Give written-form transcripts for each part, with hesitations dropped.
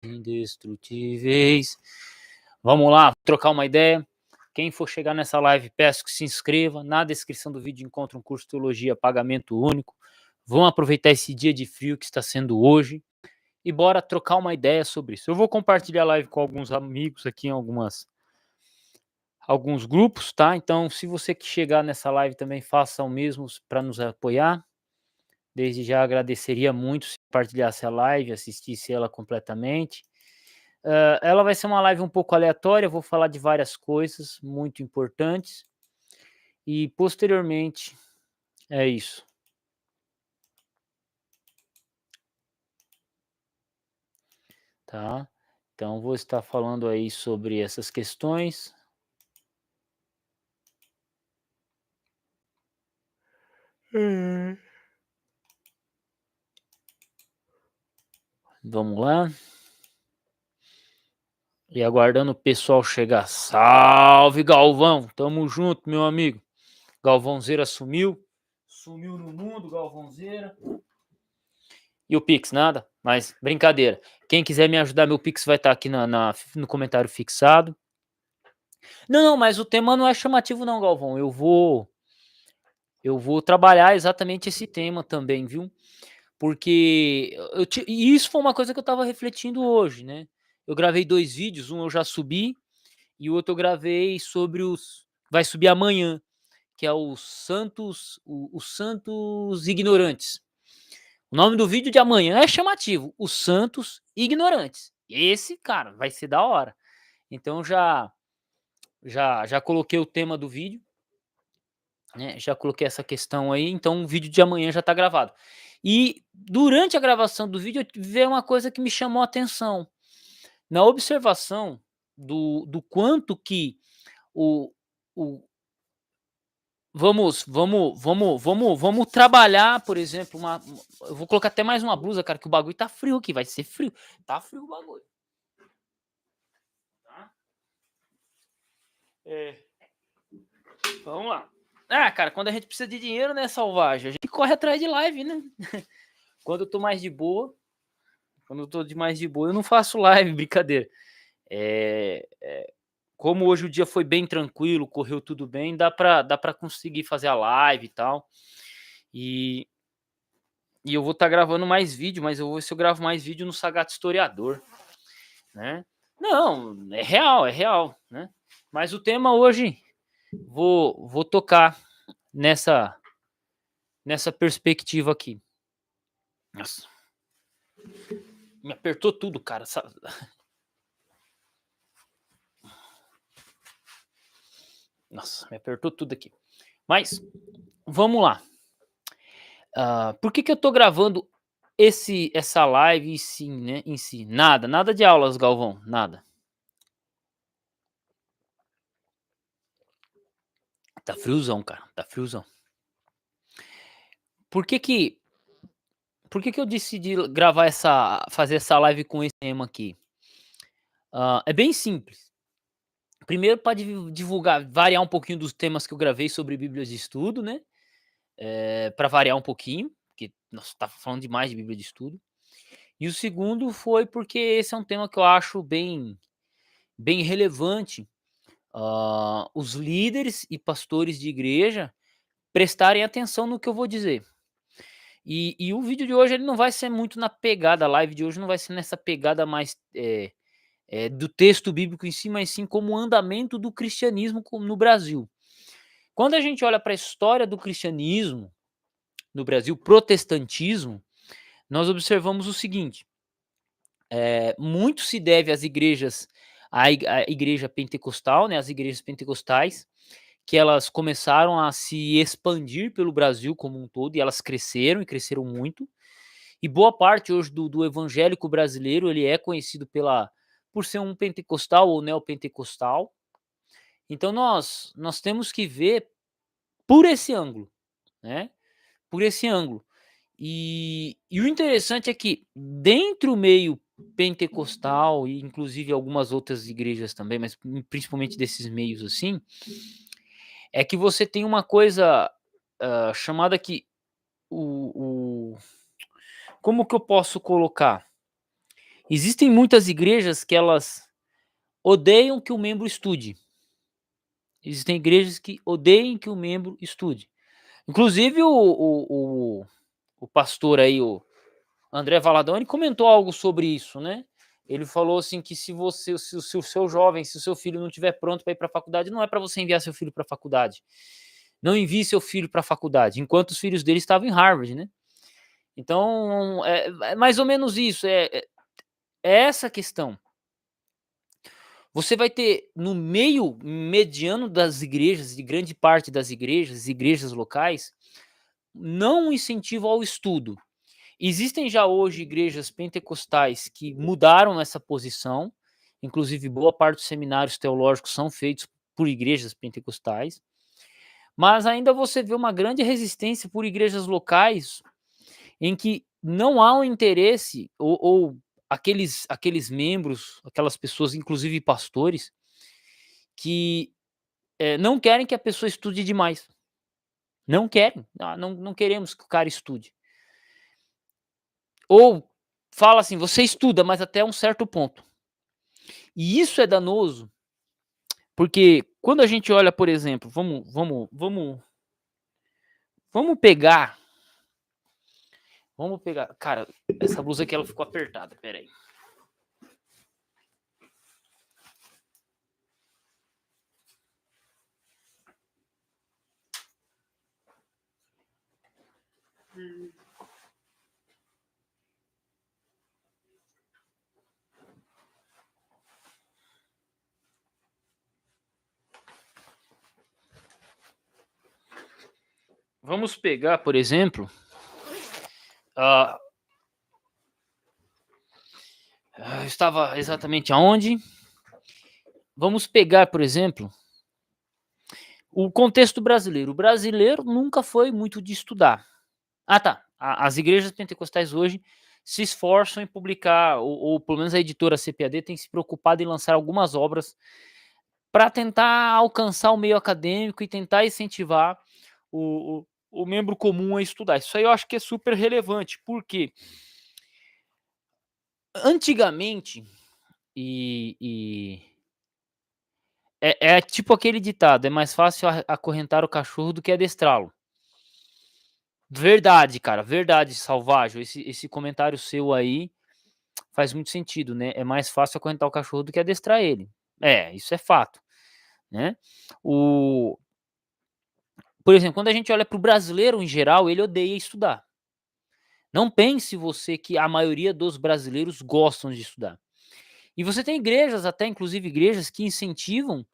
indestrutíveis. Vamos lá, trocar uma ideia. Quem for chegar nessa live, peço que se inscreva. Na descrição do vídeo encontra um curso de teologia, pagamento único. Vão aproveitar esse dia de frio que está sendo hoje e bora trocar uma ideia sobre isso. Eu vou compartilhar a live com alguns amigos aqui em alguns grupos, tá? Então, se você que chegar nessa live também faça o mesmo para nos apoiar. Desde já agradeceria muito se compartilhasse a live, assistisse ela completamente. Ela vai ser uma live um pouco aleatória, eu vou falar de várias coisas muito importantes. E posteriormente, é isso. Tá? Então, vou estar falando aí sobre essas questões. Vamos lá. E aguardando o pessoal chegar. Salve, Galvão! Tamo junto, meu amigo. Galvãozeira sumiu. Sumiu no mundo, Galvãozeira. E o Pix, nada? Mas brincadeira. Quem quiser me ajudar, meu Pix vai estar aqui no comentário fixado. Não, mas o tema não é chamativo não, Galvão. Eu vou trabalhar exatamente esse tema também, viu? Porque e isso foi uma coisa que eu estava refletindo hoje, né? Eu gravei 2 vídeos, um eu já subi e o outro eu gravei sobre vai subir amanhã, que é os santos ignorantes. O nome do vídeo de amanhã é chamativo, os santos ignorantes. Esse, cara, vai ser da hora. Então já coloquei o tema do vídeo, né? Já coloquei essa questão aí, então o vídeo de amanhã já tá gravado. E durante a gravação do vídeo, veio uma coisa que me chamou a atenção. Na observação do quanto que o, o vamos trabalhar, por exemplo, eu vou colocar até mais uma blusa, cara, que o bagulho tá frio aqui, vai ser frio. Tá frio o bagulho. Tá? Vamos lá. Ah, cara, quando a gente precisa de dinheiro, né, Salvagem? A gente corre atrás de live, né? Quando eu tô mais de boa, eu não faço live, brincadeira. Como hoje o dia foi bem tranquilo, correu tudo bem, dá pra conseguir fazer a live e tal. E, e eu vou estar gravando mais vídeo, mas eu vou ver se eu gravo mais vídeo no Sagato Historiador, né? Não, é real, né? Mas o tema hoje, vou tocar nessa perspectiva aqui. Nossa, me apertou tudo, cara. Nossa, me apertou tudo aqui. Mas, vamos lá. Por que eu tô gravando essa live em si? Nada de aulas, Galvão, nada. Tá friozão, cara, tá friozão. Por que que eu decidi fazer essa live com esse tema aqui? É bem simples. Primeiro para divulgar, variar um pouquinho dos temas que eu gravei sobre Bíblias de estudo, né, pra variar um pouquinho, porque nós tá falando demais de Bíblia de estudo. E o segundo foi porque esse é um tema que eu acho bem relevante, os líderes e pastores de igreja prestarem atenção no que eu vou dizer. E o vídeo de hoje ele não vai ser muito na pegada, a live de hoje não vai ser nessa pegada mais, do texto bíblico em si, mas sim como o andamento do cristianismo no Brasil. Quando a gente olha para a história do cristianismo no Brasil, protestantismo, nós observamos o seguinte: muito se deve às igrejas, à igreja pentecostal, né, as igrejas pentecostais, que elas começaram a se expandir pelo Brasil como um todo, e elas cresceram e cresceram muito. E boa parte hoje do evangélico brasileiro ele é conhecido por ser um pentecostal ou neopentecostal. Então nós temos que ver por esse ângulo, né? Por esse ângulo. E o interessante é que dentro do meio pentecostal e inclusive algumas outras igrejas também, mas principalmente desses meios assim, é que você tem uma coisa, chamada que o como que eu posso colocar? Existem muitas igrejas que elas odeiam que o membro estude. Existem igrejas que odeiam que o membro estude. Inclusive o pastor aí, o André Valadão, ele comentou algo sobre isso, né? Ele falou assim que se o seu jovem, se o seu filho não estiver pronto para ir para a faculdade, não é para você enviar seu filho para a faculdade. Não envie seu filho para a faculdade, enquanto os filhos dele estavam em Harvard, né? Então, é mais ou menos isso, é essa a questão. Você vai ter no meio mediano das igrejas, de grande parte das igrejas locais, não um incentivo ao estudo. Existem já hoje igrejas pentecostais que mudaram essa posição, inclusive boa parte dos seminários teológicos são feitos por igrejas pentecostais, mas ainda você vê uma grande resistência por igrejas locais em que não há um interesse ou aqueles membros, aquelas pessoas, inclusive pastores, que não querem que a pessoa estude demais. Não querem. Não queremos que o cara estude. Ou fala assim, você estuda, mas até um certo ponto. E isso é danoso, porque quando a gente olha, por exemplo, vamos pegar. Cara, essa blusa aqui ela ficou apertada, peraí. Vamos pegar, por exemplo, eu estava exatamente aonde? Vamos pegar, por exemplo, o contexto brasileiro. O brasileiro nunca foi muito de estudar. Ah, tá. As igrejas pentecostais hoje se esforçam em publicar, ou pelo menos a editora CPAD tem se preocupado em lançar algumas obras para tentar alcançar o meio acadêmico e tentar incentivar o membro comum a estudar. Isso aí eu acho que é super relevante, porque antigamente, é tipo aquele ditado: é mais fácil acorrentar o cachorro do que adestrá-lo. Verdade, cara, verdade, Salvagem. Esse comentário seu aí faz muito sentido, né? É mais fácil acorrentar o cachorro do que adestrar ele. Isso é fato, né? Por exemplo, quando a gente olha para o brasileiro em geral, ele odeia estudar. Não pense você que a maioria dos brasileiros gostam de estudar. E você tem igrejas, até inclusive igrejas, que incentivam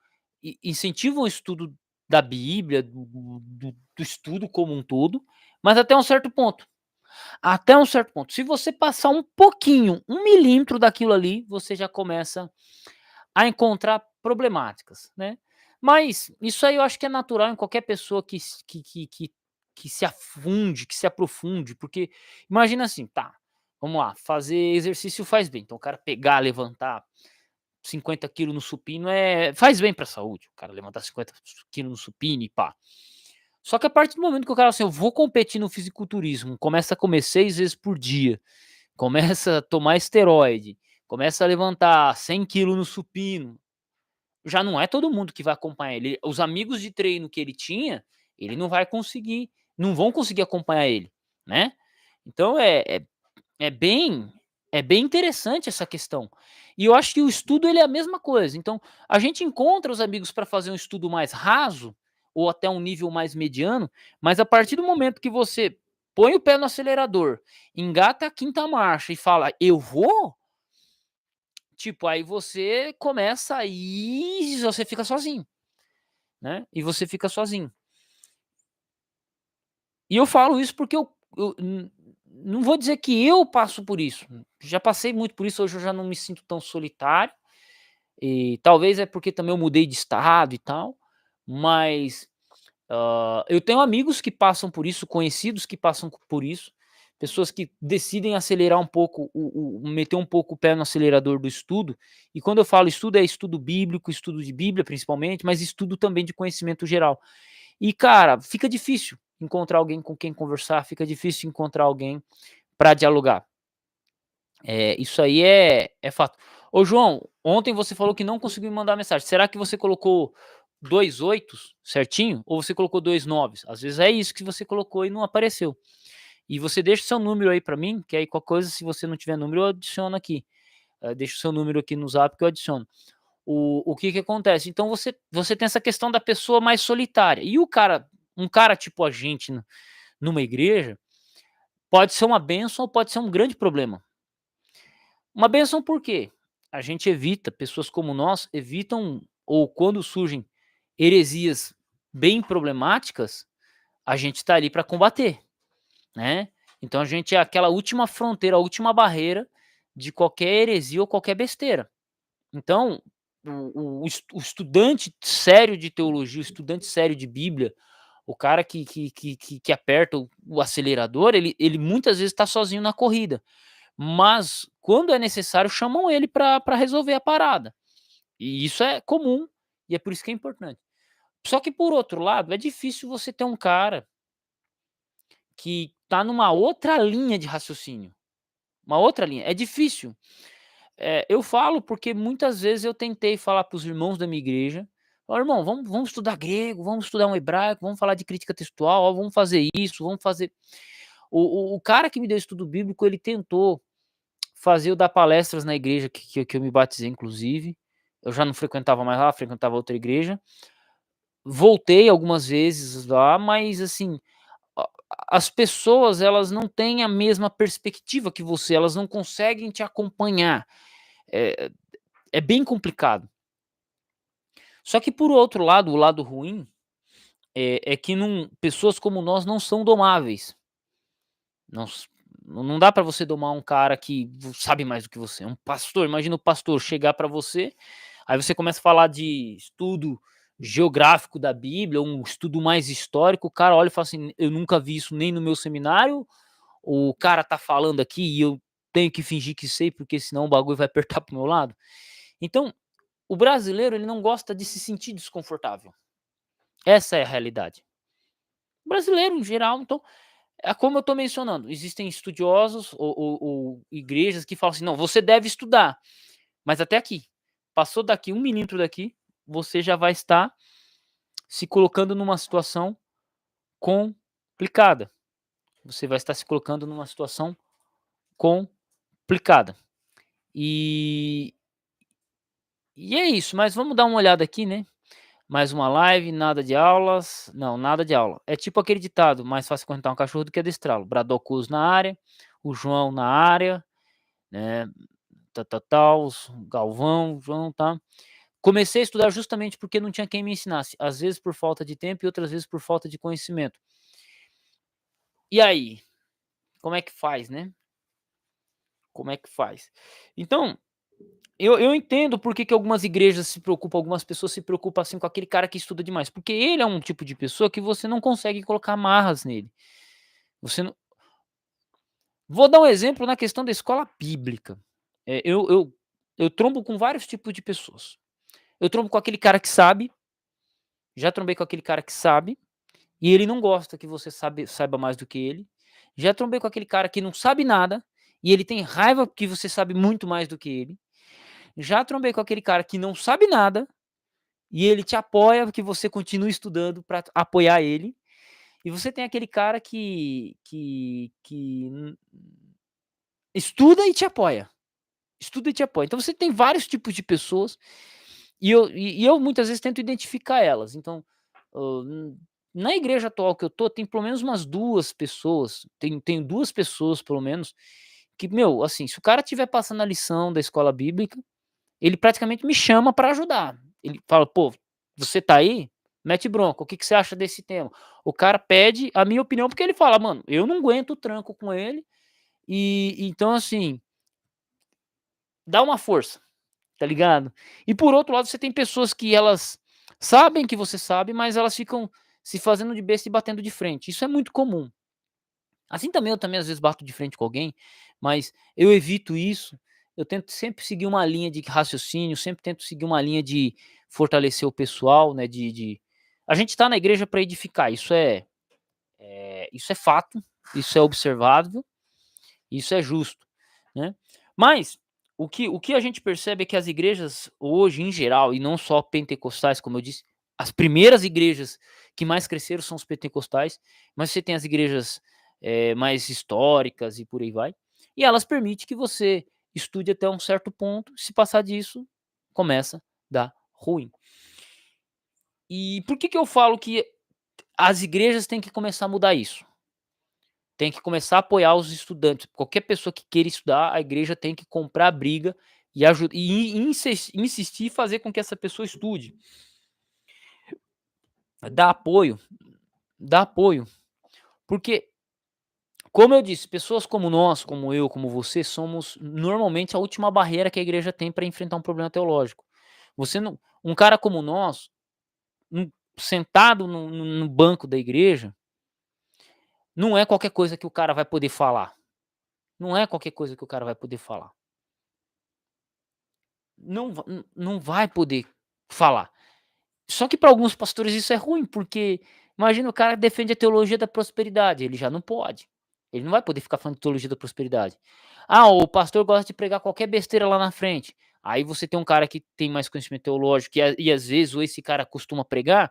o estudo da Bíblia, do estudo como um todo, mas até um certo ponto. Até um certo ponto. Se você passar um pouquinho, 1 milímetro daquilo ali, você já começa a encontrar problemáticas, né. Mas isso aí eu acho que é natural em qualquer pessoa que se afunde, que se aprofunde, porque imagina assim, tá, vamos lá, fazer exercício faz bem, então o cara pegar, levantar 50 quilos no supino faz bem para a saúde, o cara levantar 50 quilos no supino e pá. Só que a partir do momento que o cara assim, eu vou competir no fisiculturismo, começa a comer 6 vezes por dia, começa a tomar esteroide, começa a levantar 100 quilos no supino, já não é todo mundo que vai acompanhar ele. Os amigos de treino que ele tinha, ele não vai conseguir, não vão conseguir acompanhar ele, né? Então é bem é bem interessante essa questão. E eu acho que o estudo ele é a mesma coisa. Então, a gente encontra os amigos para fazer um estudo mais raso ou até um nível mais mediano, mas a partir do momento que você põe o pé no acelerador, engata a quinta marcha e fala: "Eu vou", tipo, aí você começa e você fica sozinho, né? E você fica sozinho. E eu falo isso porque não vou dizer que eu passo por isso. Já passei muito por isso, hoje eu já não me sinto tão solitário. E talvez é porque também eu mudei de estado e tal, mas eu tenho amigos que passam por isso, conhecidos que passam por isso, pessoas que decidem acelerar um pouco, meter um pouco o pé no acelerador do estudo. E quando eu falo estudo, é estudo bíblico, estudo de Bíblia principalmente, mas estudo também de conhecimento geral. E, cara, fica difícil encontrar alguém com quem conversar, fica difícil encontrar alguém para dialogar. Isso aí é fato. Ô João, ontem você falou que não conseguiu me mandar mensagem. Será que você colocou 2 oitos certinho? Ou você colocou 2 noves? Às vezes é isso que você colocou e não apareceu. E você deixa o seu número aí pra mim, que aí qualquer coisa, se você não tiver número, eu adiciono aqui. Deixa o seu número aqui no zap que eu adiciono. O que que acontece? Então você tem essa questão da pessoa mais solitária. E um cara tipo a gente numa igreja, pode ser uma bênção ou pode ser um grande problema. Uma bênção por quê? A gente evita, pessoas como nós evitam, ou quando surgem heresias bem problemáticas, a gente está ali para combater, né? Então a gente é aquela última fronteira, a última barreira de qualquer heresia ou qualquer besteira. Então, o estudante sério de teologia, o estudante sério de Bíblia, o cara que aperta o acelerador, ele muitas vezes está sozinho na corrida. Mas, quando é necessário, chamam ele para resolver a parada. E isso é comum, e é por isso que é importante. Só que, por outro lado, é difícil você ter um cara que tá numa outra linha de raciocínio. Uma outra linha. É difícil. Eu falo porque muitas vezes eu tentei falar para os irmãos da minha igreja: "Ó, irmão, vamos estudar grego, vamos estudar um hebraico, vamos falar de crítica textual, ó, vamos fazer isso, vamos fazer". O cara que me deu estudo bíblico, ele tentou fazer eu dar palestras na igreja que eu me batizei, inclusive. Eu já não frequentava mais lá, frequentava outra igreja. Voltei algumas vezes lá, mas assim, a as pessoas, elas não têm a mesma perspectiva que você, elas não conseguem te acompanhar. É é bem complicado. Só que por outro lado, o lado ruim, é que pessoas como nós não são domáveis. Não s não dá para você domar um cara que sabe mais do que você. Um pastor, imagina o pastor chegar para você, aí você começa a falar de estudo geográfico da Bíblia, um estudo mais histórico, o cara olha e fala assim: "Eu nunca vi isso nem no meu seminário, o cara tá falando aqui e eu tenho que fingir que sei, porque senão o bagulho vai apertar para o meu lado". Então, o brasileiro, ele não gosta de se sentir desconfortável. Essa é a realidade. O brasileiro em geral, então, é como eu estou mencionando, existem estudiosos ou igrejas que falam assim: "Não, você deve estudar", mas até aqui. Passou daqui 1 milímetro daqui, você já vai estar se colocando numa situação complicada. Você vai estar se colocando numa situação complicada. E e é isso, mas vamos dar uma olhada aqui, né. Mais uma live, nada de aulas, não, nada de aula. É tipo aquele ditado: "Mais fácil correntar um cachorro do que adestrá-lo". Bradocus na área, o João na área, né, tal, Galvão, João, tá. Comecei a estudar justamente porque não tinha quem me ensinasse, às vezes por falta de tempo e outras vezes por falta de conhecimento. E aí, como é que faz, né? Como é que faz? Então, eu entendo por que algumas igrejas se preocupam, algumas pessoas se preocupam, assim, com aquele cara que estuda demais, porque ele é um tipo de pessoa que você não consegue colocar amarras nele. Você não Vou dar um exemplo na questão da escola bíblica. Eu trombo com vários tipos de pessoas. Eu trombo com aquele cara que sabe, já trombei com aquele cara que sabe, e ele não gosta que você saiba mais do que ele. Já trombei com aquele cara que não sabe nada, e ele tem raiva que você sabe muito mais do que ele. Já trombei com aquele cara que não sabe nada, e ele te apoia que você continue estudando para apoiar ele. E você tem aquele cara que estuda e te apoia, estuda e te apoia. Então você tem vários tipos de pessoas, e eu muitas vezes tento identificar elas. Então, na igreja atual que eu tô, tem pelo menos umas 2 pessoas, tenho 2 pessoas pelo menos, que, meu, assim, se o cara estiver passando a lição da escola bíblica, ele praticamente me chama para ajudar. Ele fala: "Pô, você tá aí? Mete bronca, o que que você acha desse tema?". O cara pede a minha opinião, porque ele fala: "Mano, eu não aguento o tranco com ele", e então, assim, dá uma força, tá ligado? E por outro lado, você tem pessoas que elas sabem que você sabe, mas elas ficam se fazendo de besta e batendo de frente. Isso é muito comum. Assim também eu também às vezes bato de frente com alguém, mas eu evito isso. Eu tento sempre seguir uma linha de raciocínio, sempre tento seguir uma linha de fortalecer o pessoal, né, a gente está na igreja para edificar, isso é fato, isso é observável, isso é justo, né. Mas o que a gente percebe é que as igrejas hoje, em geral, e não só pentecostais, como eu disse, as primeiras igrejas que mais cresceram são os pentecostais, mas você tem as igrejas, mais históricas e por aí vai, e elas permitem que você estude até um certo ponto, se passar disso, começa a dar ruim. E por que que eu falo que as igrejas têm que começar a mudar isso? Tem que começar a apoiar os estudantes. Qualquer pessoa que queira estudar, a igreja tem que comprar briga e insistir e fazer com que essa pessoa estude. Dar apoio, dar apoio. Porque, como eu disse, pessoas como nós, como eu, como você, somos normalmente a última barreira que a igreja tem para enfrentar um problema teológico. Você não, um cara como nós, sentado no banco da igreja, não é qualquer coisa que o cara vai poder falar. Não é qualquer coisa que o cara vai poder falar. Não vai poder falar. Só que para alguns pastores isso é ruim, porque imagina o cara defende a teologia da prosperidade, ele já não pode. Ele não vai poder ficar falando de teologia da prosperidade. Ah, o pastor gosta de pregar qualquer besteira lá na frente. Aí você tem um cara que tem mais conhecimento teológico e às vezes ou esse cara costuma pregar,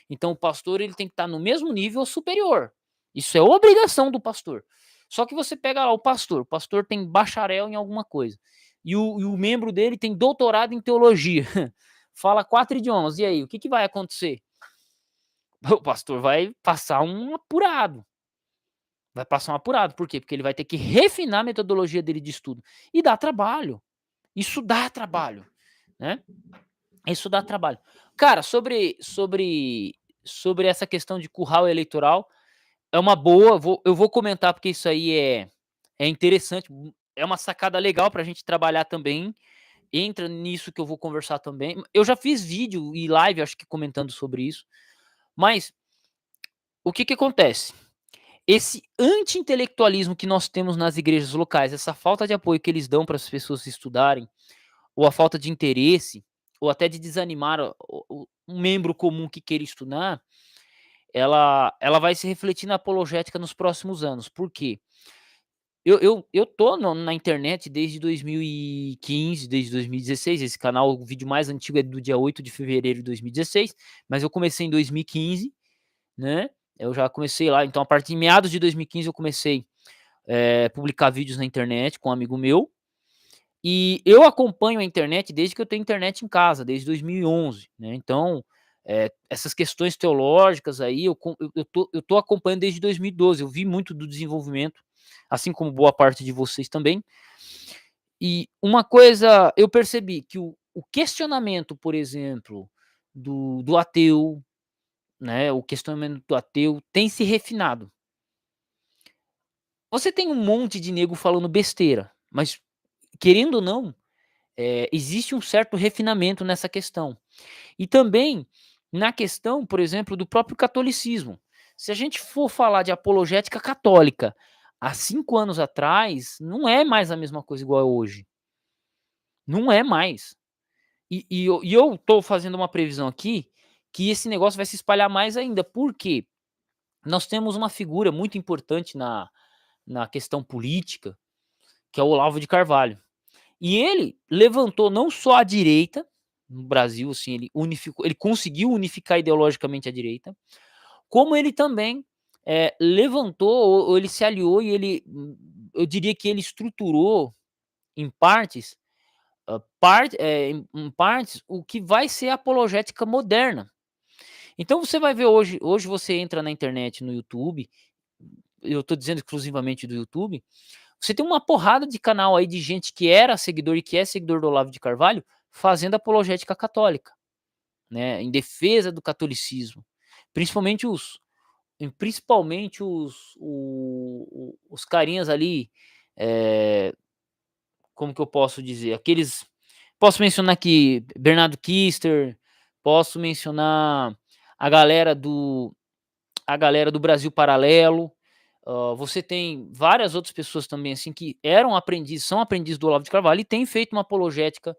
então o pastor ele tem que estar no mesmo nível ou superior. Isso é obrigação do pastor. Só que você pega lá o pastor tem bacharel em alguma coisa. E o membro dele tem doutorado em teologia. Fala 4 idiomas, e aí, o que que vai acontecer? O pastor vai passar um apurado, por quê? Porque ele vai ter que refinar a metodologia dele de estudo, e dá trabalho, isso dá trabalho, né, isso dá trabalho. Cara, sobre essa questão de curral eleitoral, é uma boa, eu vou comentar, porque isso aí é interessante, é uma sacada legal pra gente trabalhar também, entra nisso que eu vou conversar também. Eu já fiz vídeo e live, acho que comentando sobre isso. Mas o que que acontece? Esse anti-intelectualismo que nós temos nas igrejas locais, essa falta de apoio que eles dão para as pessoas estudarem, ou a falta de interesse, ou até de desanimar um membro comum que queira estudar, ela vai se refletir na apologética nos próximos anos. Por quê? Eu tô na internet desde 2015, desde 2016. Esse canal, o vídeo mais antigo é do dia 8 de fevereiro de 2016, mas eu comecei em 2015, né? Eu já comecei lá, então a partir de meados de 2015 eu comecei publicar vídeos na internet com um amigo meu. E eu acompanho a internet desde que eu tenho internet em casa, desde 2011, né? Então, essas questões teológicas aí eu tô acompanhando desde 2012. Eu vi muito do desenvolvimento, assim como boa parte de vocês também. E uma coisa eu percebi que o questionamento, por exemplo, do ateu, né? O questionamento do ateu tem se refinado. Você tem um monte de nego falando besteira, mas querendo ou não, existe um certo refinamento nessa questão. E também na questão, por exemplo, do próprio catolicismo. Se a gente for falar de apologética católica há 5 anos atrás, não é mais a mesma coisa igual é hoje. Não é mais. E eu tô fazendo uma previsão aqui que esse negócio vai se espalhar mais ainda. Por quê? Nós temos uma figura muito importante na questão política, que é o Olavo de Carvalho. E ele levantou não só a direita no Brasil, assim, ele conseguiu unificar ideologicamente a direita, como ele também levantou ou ele se aliou e eu diria que ele estruturou em partes, em partes o que vai ser a apologética moderna. Então você vai ver hoje você entra na internet, no YouTube, eu estou dizendo exclusivamente do YouTube, você tem uma porrada de canal aí de gente que era seguidor e que é seguidor do Olavo de Carvalho, fazendo apologética católica, né, em defesa do catolicismo. Principalmente os carinhas ali, como que eu posso dizer? Aqueles, posso mencionar aqui Bernardo Kister, posso mencionar a galera do a galera do Brasil Paralelo. Você tem várias outras pessoas também, assim, que são aprendizes do Olavo de Carvalho e têm feito uma apologética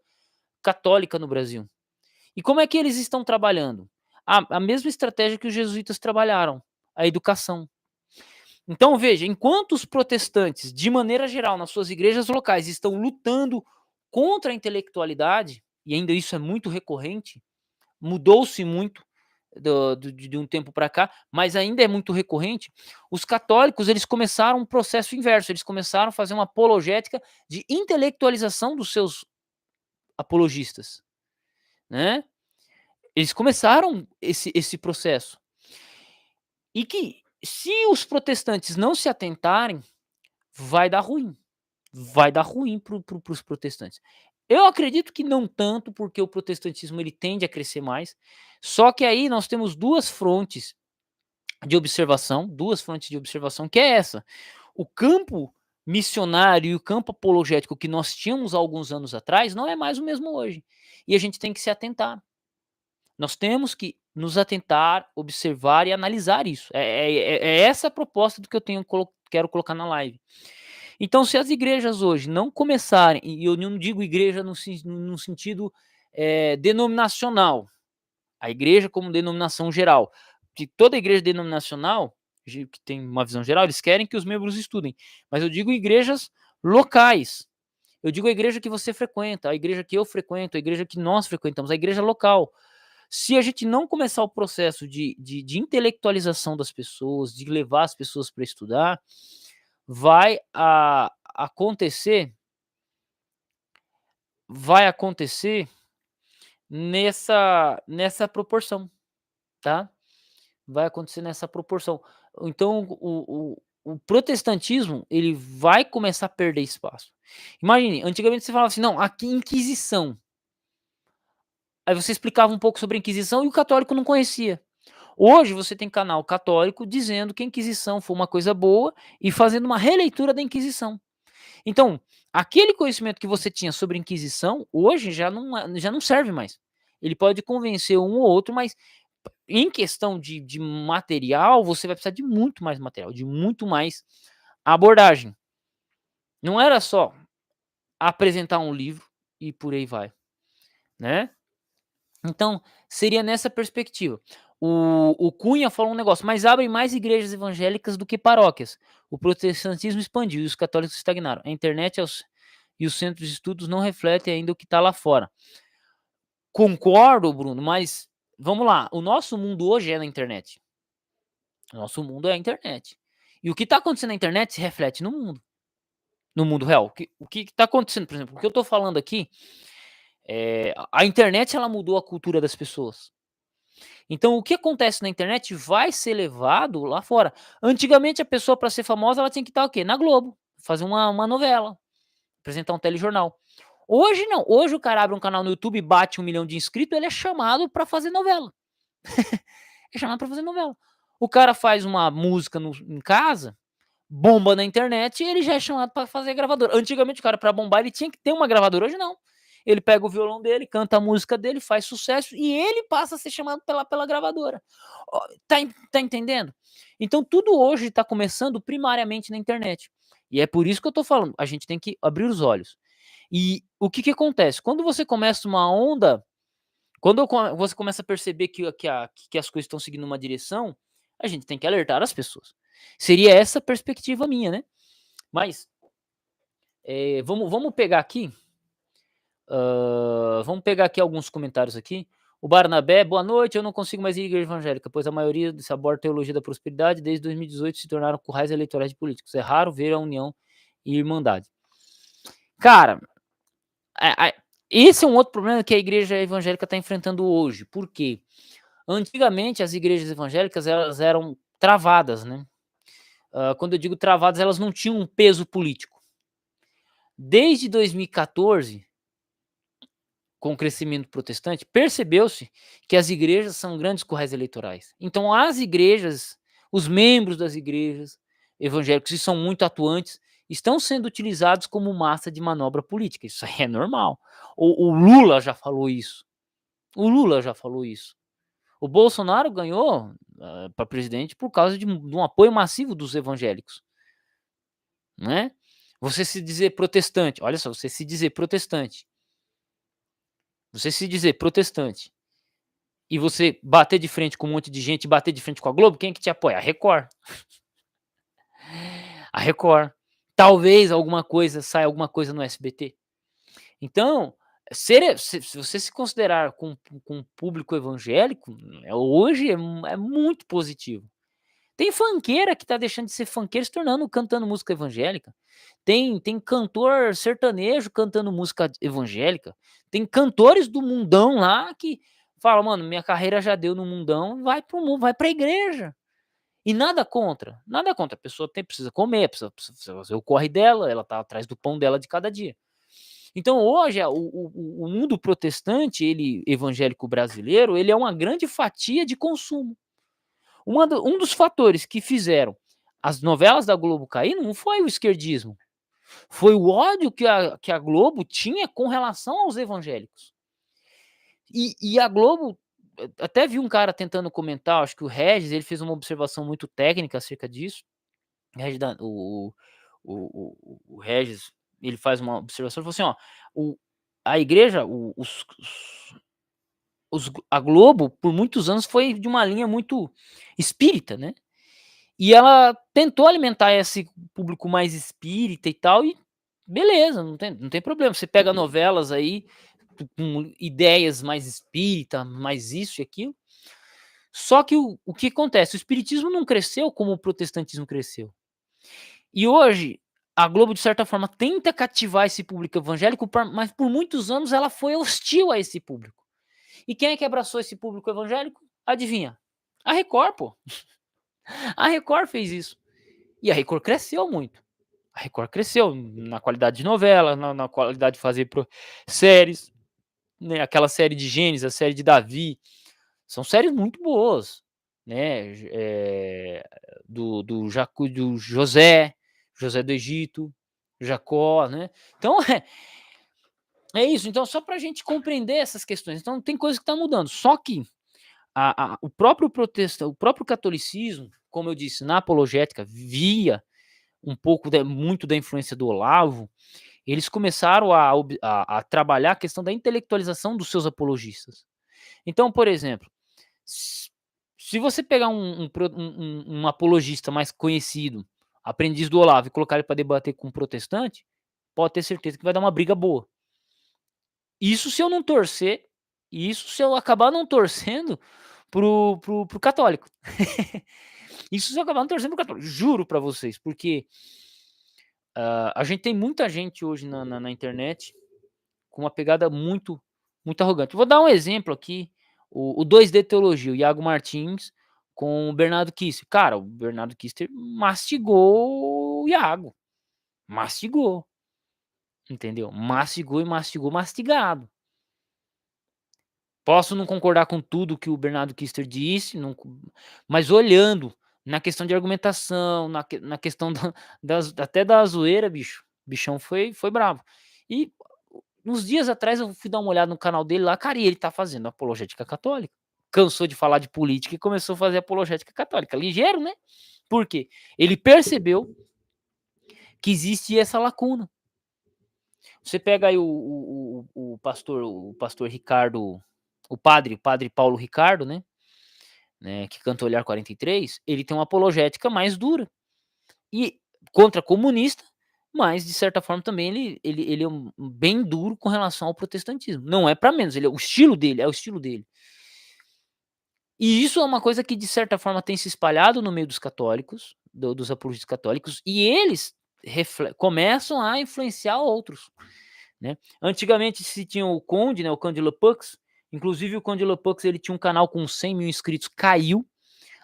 católica no Brasil. E como é que eles estão trabalhando? A mesma estratégia que os jesuítas trabalharam, a educação. Então, veja, enquanto os protestantes, de maneira geral, nas suas igrejas locais, estão lutando contra a intelectualidade, e ainda isso é muito recorrente, mudou-se muito de um tempo para cá, mas ainda é muito recorrente, os católicos eles começaram um processo inverso, eles começaram a fazer uma apologética de intelectualização dos seus apologistas, né? Eles começaram esse processo. E que, se os protestantes não se atentarem, vai dar ruim. Vai dar ruim para os protestantes. Eu acredito que não tanto, porque o protestantismo ele tende a crescer mais. Só que aí nós temos duas frontes de observação, que é essa. O campo missionário e o campo apologético que nós tínhamos há alguns anos atrás não é mais o mesmo hoje. E a gente tem que se atentar. Nós temos que nos atentar, observar e analisar isso. É essa a proposta do que eu quero colocar na live. Então, se as igrejas hoje não começarem, e eu não digo igreja no sentido denominacional, a igreja como denominação geral, que toda igreja denominacional, que tem uma visão geral, eles querem que os membros estudem, mas eu digo igrejas locais, eu digo a igreja que você frequenta, a igreja que eu frequento, a igreja que nós frequentamos, a igreja local. Se a gente não começar o processo de intelectualização das pessoas, de levar as pessoas para estudar, vai acontecer nessa proporção, tá? Vai acontecer nessa proporção. Então o protestantismo ele vai começar a perder espaço. Imagine, antigamente você falava assim, não, aqui Inquisição. Aí você explicava um pouco sobre a Inquisição e o católico não conhecia. Hoje você tem canal católico dizendo que a Inquisição foi uma coisa boa e fazendo uma releitura da Inquisição. Então, aquele conhecimento que você tinha sobre a Inquisição, hoje já não serve mais. Ele pode convencer um ou outro, mas em questão de material, você vai precisar de muito mais material, de muito mais abordagem. Não era só apresentar um livro e por aí vai, né? Então, seria nessa perspectiva. O Cunha falou um negócio, mas abrem mais igrejas evangélicas do que paróquias. O protestantismo expandiu e os católicos estagnaram. A internet e os centros de estudos não refletem ainda o que está lá fora. Concordo, Bruno, mas vamos lá. O nosso mundo hoje é na internet. O nosso mundo é a internet. E o que está acontecendo na internet se reflete no mundo real. O que está acontecendo, por exemplo, o que eu estou falando aqui, a internet ela mudou a cultura das pessoas. Então, o que acontece na internet vai ser levado lá fora. Antigamente, a pessoa, para ser famosa, ela tinha que estar o quê? Na Globo, fazer uma novela, apresentar um telejornal. Hoje não. Hoje o cara abre um canal no YouTube, bate 1 milhão de inscritos, ele é chamado para fazer novela. É chamado para fazer novela. O cara faz uma música em casa, bomba na internet e ele já é chamado para fazer gravadora. Antigamente, o cara, para bombar, ele tinha que ter uma gravadora. Hoje não. Ele pega o violão dele, canta a música dele, faz sucesso e ele passa a ser chamado pela gravadora. Tá entendendo? Então, tudo hoje está começando primariamente na internet. E é por isso que eu estou falando. A gente tem que abrir os olhos. E o que acontece? Quando você começa uma onda, quando você começa a perceber que as coisas estão seguindo uma direção, a gente tem que alertar as pessoas. Seria essa a perspectiva minha, né? Mas vamos pegar aqui. Vamos pegar aqui alguns comentários aqui. O Barnabé, boa noite. Eu não consigo mais ir à igreja evangélica, pois a maioria se aborda a teologia da prosperidade desde 2018 se tornaram currais eleitorais de políticos. É raro ver a união e irmandade. Cara, esse é um outro problema que a igreja evangélica está enfrentando hoje. Por quê? Antigamente, as igrejas evangélicas elas eram travadas, né? Quando eu digo travadas, elas não tinham um peso político. Desde 2014, com o crescimento protestante, percebeu-se que as igrejas são grandes currais eleitorais. Então, as igrejas, os membros das igrejas evangélicas, que são muito atuantes, estão sendo utilizados como massa de manobra política. Isso aí é normal. O Lula já falou isso. O Lula já falou isso. O Bolsonaro ganhou para presidente por causa de um apoio massivo dos evangélicos, né? Você se dizer protestante, olha só, você se dizer protestante e você bater de frente com um monte de gente, bater de frente com a Globo, quem é que te apoia? A Record. A Record. Talvez alguma coisa saia alguma coisa no SBT. Então, se você se considerar com um público evangélico, hoje é muito positivo. Tem funkeira que tá deixando de ser funkeiro, se tornando cantando música evangélica. Tem cantor sertanejo cantando música evangélica. Tem cantores do mundão lá que falam: "Mano, minha carreira já deu no mundão, vai pra igreja". E nada contra, a pessoa precisa comer, precisa fazer o corre dela, ela tá atrás do pão dela de cada dia. Então hoje o mundo protestante, ele evangélico brasileiro, ele é uma grande fatia de consumo. Um dos fatores que fizeram as novelas da Globo cair não foi o esquerdismo, foi o ódio que a Globo tinha com relação aos evangélicos. E a Globo, até vi um cara tentando comentar, acho que o Regis, ele fez uma observação muito técnica acerca disso. Regis da o Regis, ele faz uma observação, ele falou assim: "Ó, a igreja, a Globo, por muitos anos, foi de uma linha muito espírita, né, e ela tentou alimentar esse público mais espírita e tal, e beleza, não tem problema. Você pega novelas aí com ideias mais espírita, mais isso e aquilo. Só que o que acontece? O espiritismo não cresceu como o protestantismo cresceu. E hoje, a Globo, de certa forma, tenta cativar esse público evangélico, mas por muitos anos ela foi hostil a esse público. E quem é que abraçou esse público evangélico? Adivinha? A Record, pô. A Record fez isso. E a Record cresceu muito. A Record cresceu na qualidade de novela, na qualidade de fazer séries, né? Aquela série de Gênesis, a série de Davi. São séries muito boas, né? Do José do Egito, Jacó, né? Então é isso. Então, só para a gente compreender essas questões. Então, tem coisa que está mudando. Só que o próprio o próprio catolicismo, como eu disse, na apologética, via um pouco, muito da influência do Olavo, eles começaram a trabalhar a questão da intelectualização dos seus apologistas. Então, por exemplo, se você pegar um apologista mais conhecido, aprendiz do Olavo, e colocar ele para debater com um protestante, pode ter certeza que vai dar uma briga boa. Isso se eu não torcer, isso se eu acabar não torcendo pro católico. Isso se eu acabar não torcendo pro católico, juro para vocês, porque a gente tem muita gente hoje na internet com uma pegada muito arrogante. Vou dar um exemplo aqui, o 2D Teologia, o Iago Martins com o Bernardo Kister. Cara, o Bernardo Kister mastigou o Iago, mastigou, entendeu? Mastigou e mastigou mastigado. Posso não concordar com tudo que o Bernardo Kister disse, mas olhando na questão de argumentação, na questão até da zoeira, bicho, o bichão foi bravo. E uns dias atrás eu fui dar uma olhada no canal dele lá, cara, e ele tá fazendo apologética católica. Cansou de falar de política e começou a fazer apologética católica. Ligeiro, né? Por quê? Ele percebeu que existe essa lacuna. Você pega aí o pastor Ricardo, o padre Paulo Ricardo, né, que canta Olhar 43, ele tem uma apologética mais dura. E contra comunista, mas de certa forma também ele é bem duro com relação ao protestantismo. Não é para menos, o estilo dele é o estilo dele. E isso é uma coisa que de certa forma tem se espalhado no meio dos católicos, dos apologistas católicos, e eles começam a influenciar outros, né. Antigamente se tinha o Conde, né, o Conde Lepux, inclusive o Conde Lepux ele tinha um canal com 100.000 inscritos, caiu,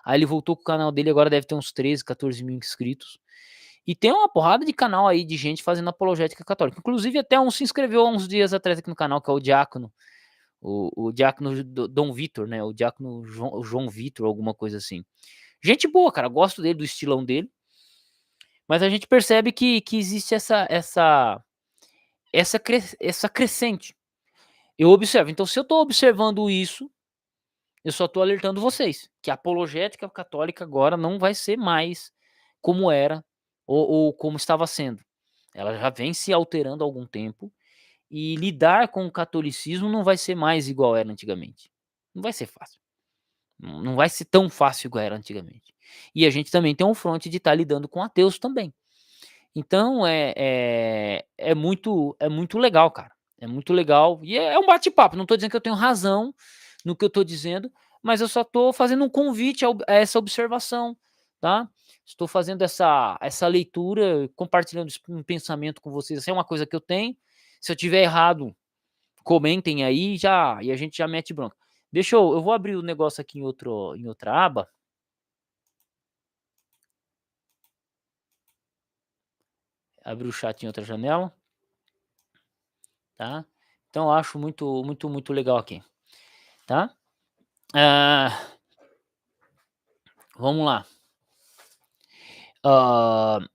aí ele voltou com o canal dele, agora deve ter uns 13, 14 mil inscritos. E tem uma porrada de canal aí de gente fazendo apologética católica. Inclusive, até um se inscreveu há uns dias atrás aqui no canal, que é o Diácono. O Diácono Dom Vitor, né? O Diácono João Vitor, alguma coisa assim. Gente boa, cara. Gosto dele, do estilão dele. Mas a gente percebe que existe essa crescente. Eu observo. Então, se eu tô observando isso, eu só tô alertando vocês que a apologética católica agora não vai ser mais como era ou como estava sendo. Ela já vem se alterando há algum tempo e lidar com o catolicismo não vai ser mais igual era antigamente. Não vai ser fácil. Não vai ser tão fácil igual era antigamente. e a gente também tem um front de estar lidando com ateus também. Então é muito legal, cara. É muito legal e é um bate-papo, não estou dizendo que eu tenho razão no que eu estou dizendo, mas eu só estou fazendo um convite a essa observação, tá. Estou fazendo essa leitura, compartilhando um pensamento com vocês, assim, é uma coisa que eu tenho, se eu tiver errado, comentem aí e a gente já mete bronca. Eu vou abrir o negócio aqui em outra aba. Abrir o chat em outra janela, tá. Então eu acho muito legal aqui, tá. Ah, vamos lá. Hã,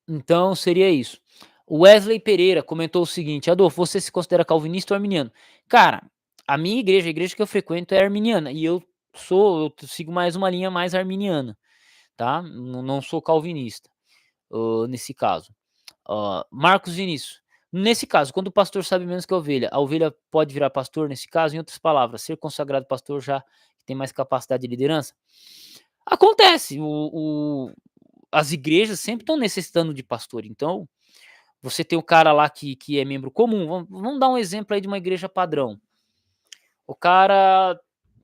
então seria isso. O Wesley Pereira comentou o seguinte: "Adolfo, você se considera calvinista ou arminiano?" Cara, a minha igreja, a igreja que eu frequento é arminiana e eu sigo mais uma linha mais arminiana, tá. Não sou calvinista, nesse caso. Marcos Vinícius: "Nesse caso, quando o pastor sabe menos que a ovelha pode virar pastor nesse caso? Em outras palavras, ser consagrado pastor já tem mais capacidade de liderança?" Acontece, as igrejas sempre estão necessitando de pastor, então, você tem o cara lá que é membro comum, vamos dar um exemplo aí de uma igreja padrão. O cara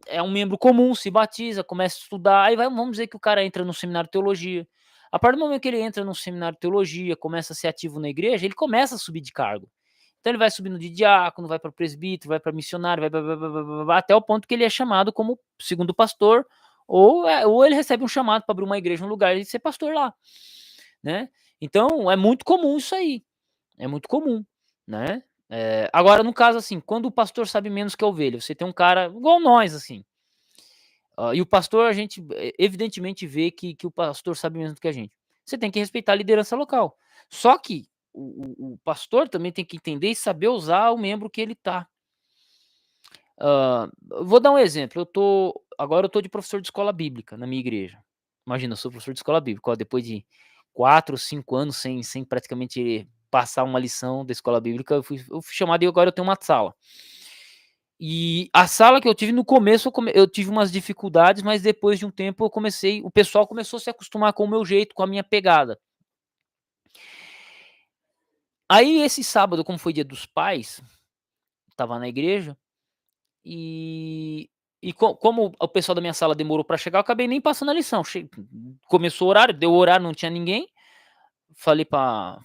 é um membro comum, se batiza, começa a estudar, aí vamos dizer que o cara entra no seminário de teologia. A partir do momento que ele entra no seminário de teologia, começa a ser ativo na igreja, ele começa a subir de cargo. Então ele vai subindo de diácono, vai para presbítero, vai para missionário, vai até o ponto que ele é chamado como segundo pastor, ou ele recebe um chamado para abrir uma igreja, um lugar e ser pastor lá, né. Então é muito comum isso aí, é muito comum, né. Agora no caso, assim, quando o pastor sabe menos que a ovelha, você tem um cara igual nós, assim, e o pastor a gente evidentemente vê que o pastor sabe menos do que a gente. Você tem que respeitar a liderança local. Só que o pastor também tem que entender e saber usar o membro que ele tá. Vou dar um exemplo, agora eu tô de professor de escola bíblica na minha igreja. Imagina, eu sou professor de escola bíblica, ó, depois de 4 ou 5 anos sem praticamente passar uma lição da escola bíblica, eu fui chamado e agora eu tenho uma sala. E a sala que eu tive no começo eu tive umas dificuldades, mas depois de um tempo o pessoal começou a se acostumar com o meu jeito, com a minha pegada. Aí esse sábado, como foi dia dos pais, estava na igreja, e como o pessoal da minha sala demorou para chegar, eu acabei nem passando a lição, começou o horário, deu o horário, não tinha ninguém, falei pra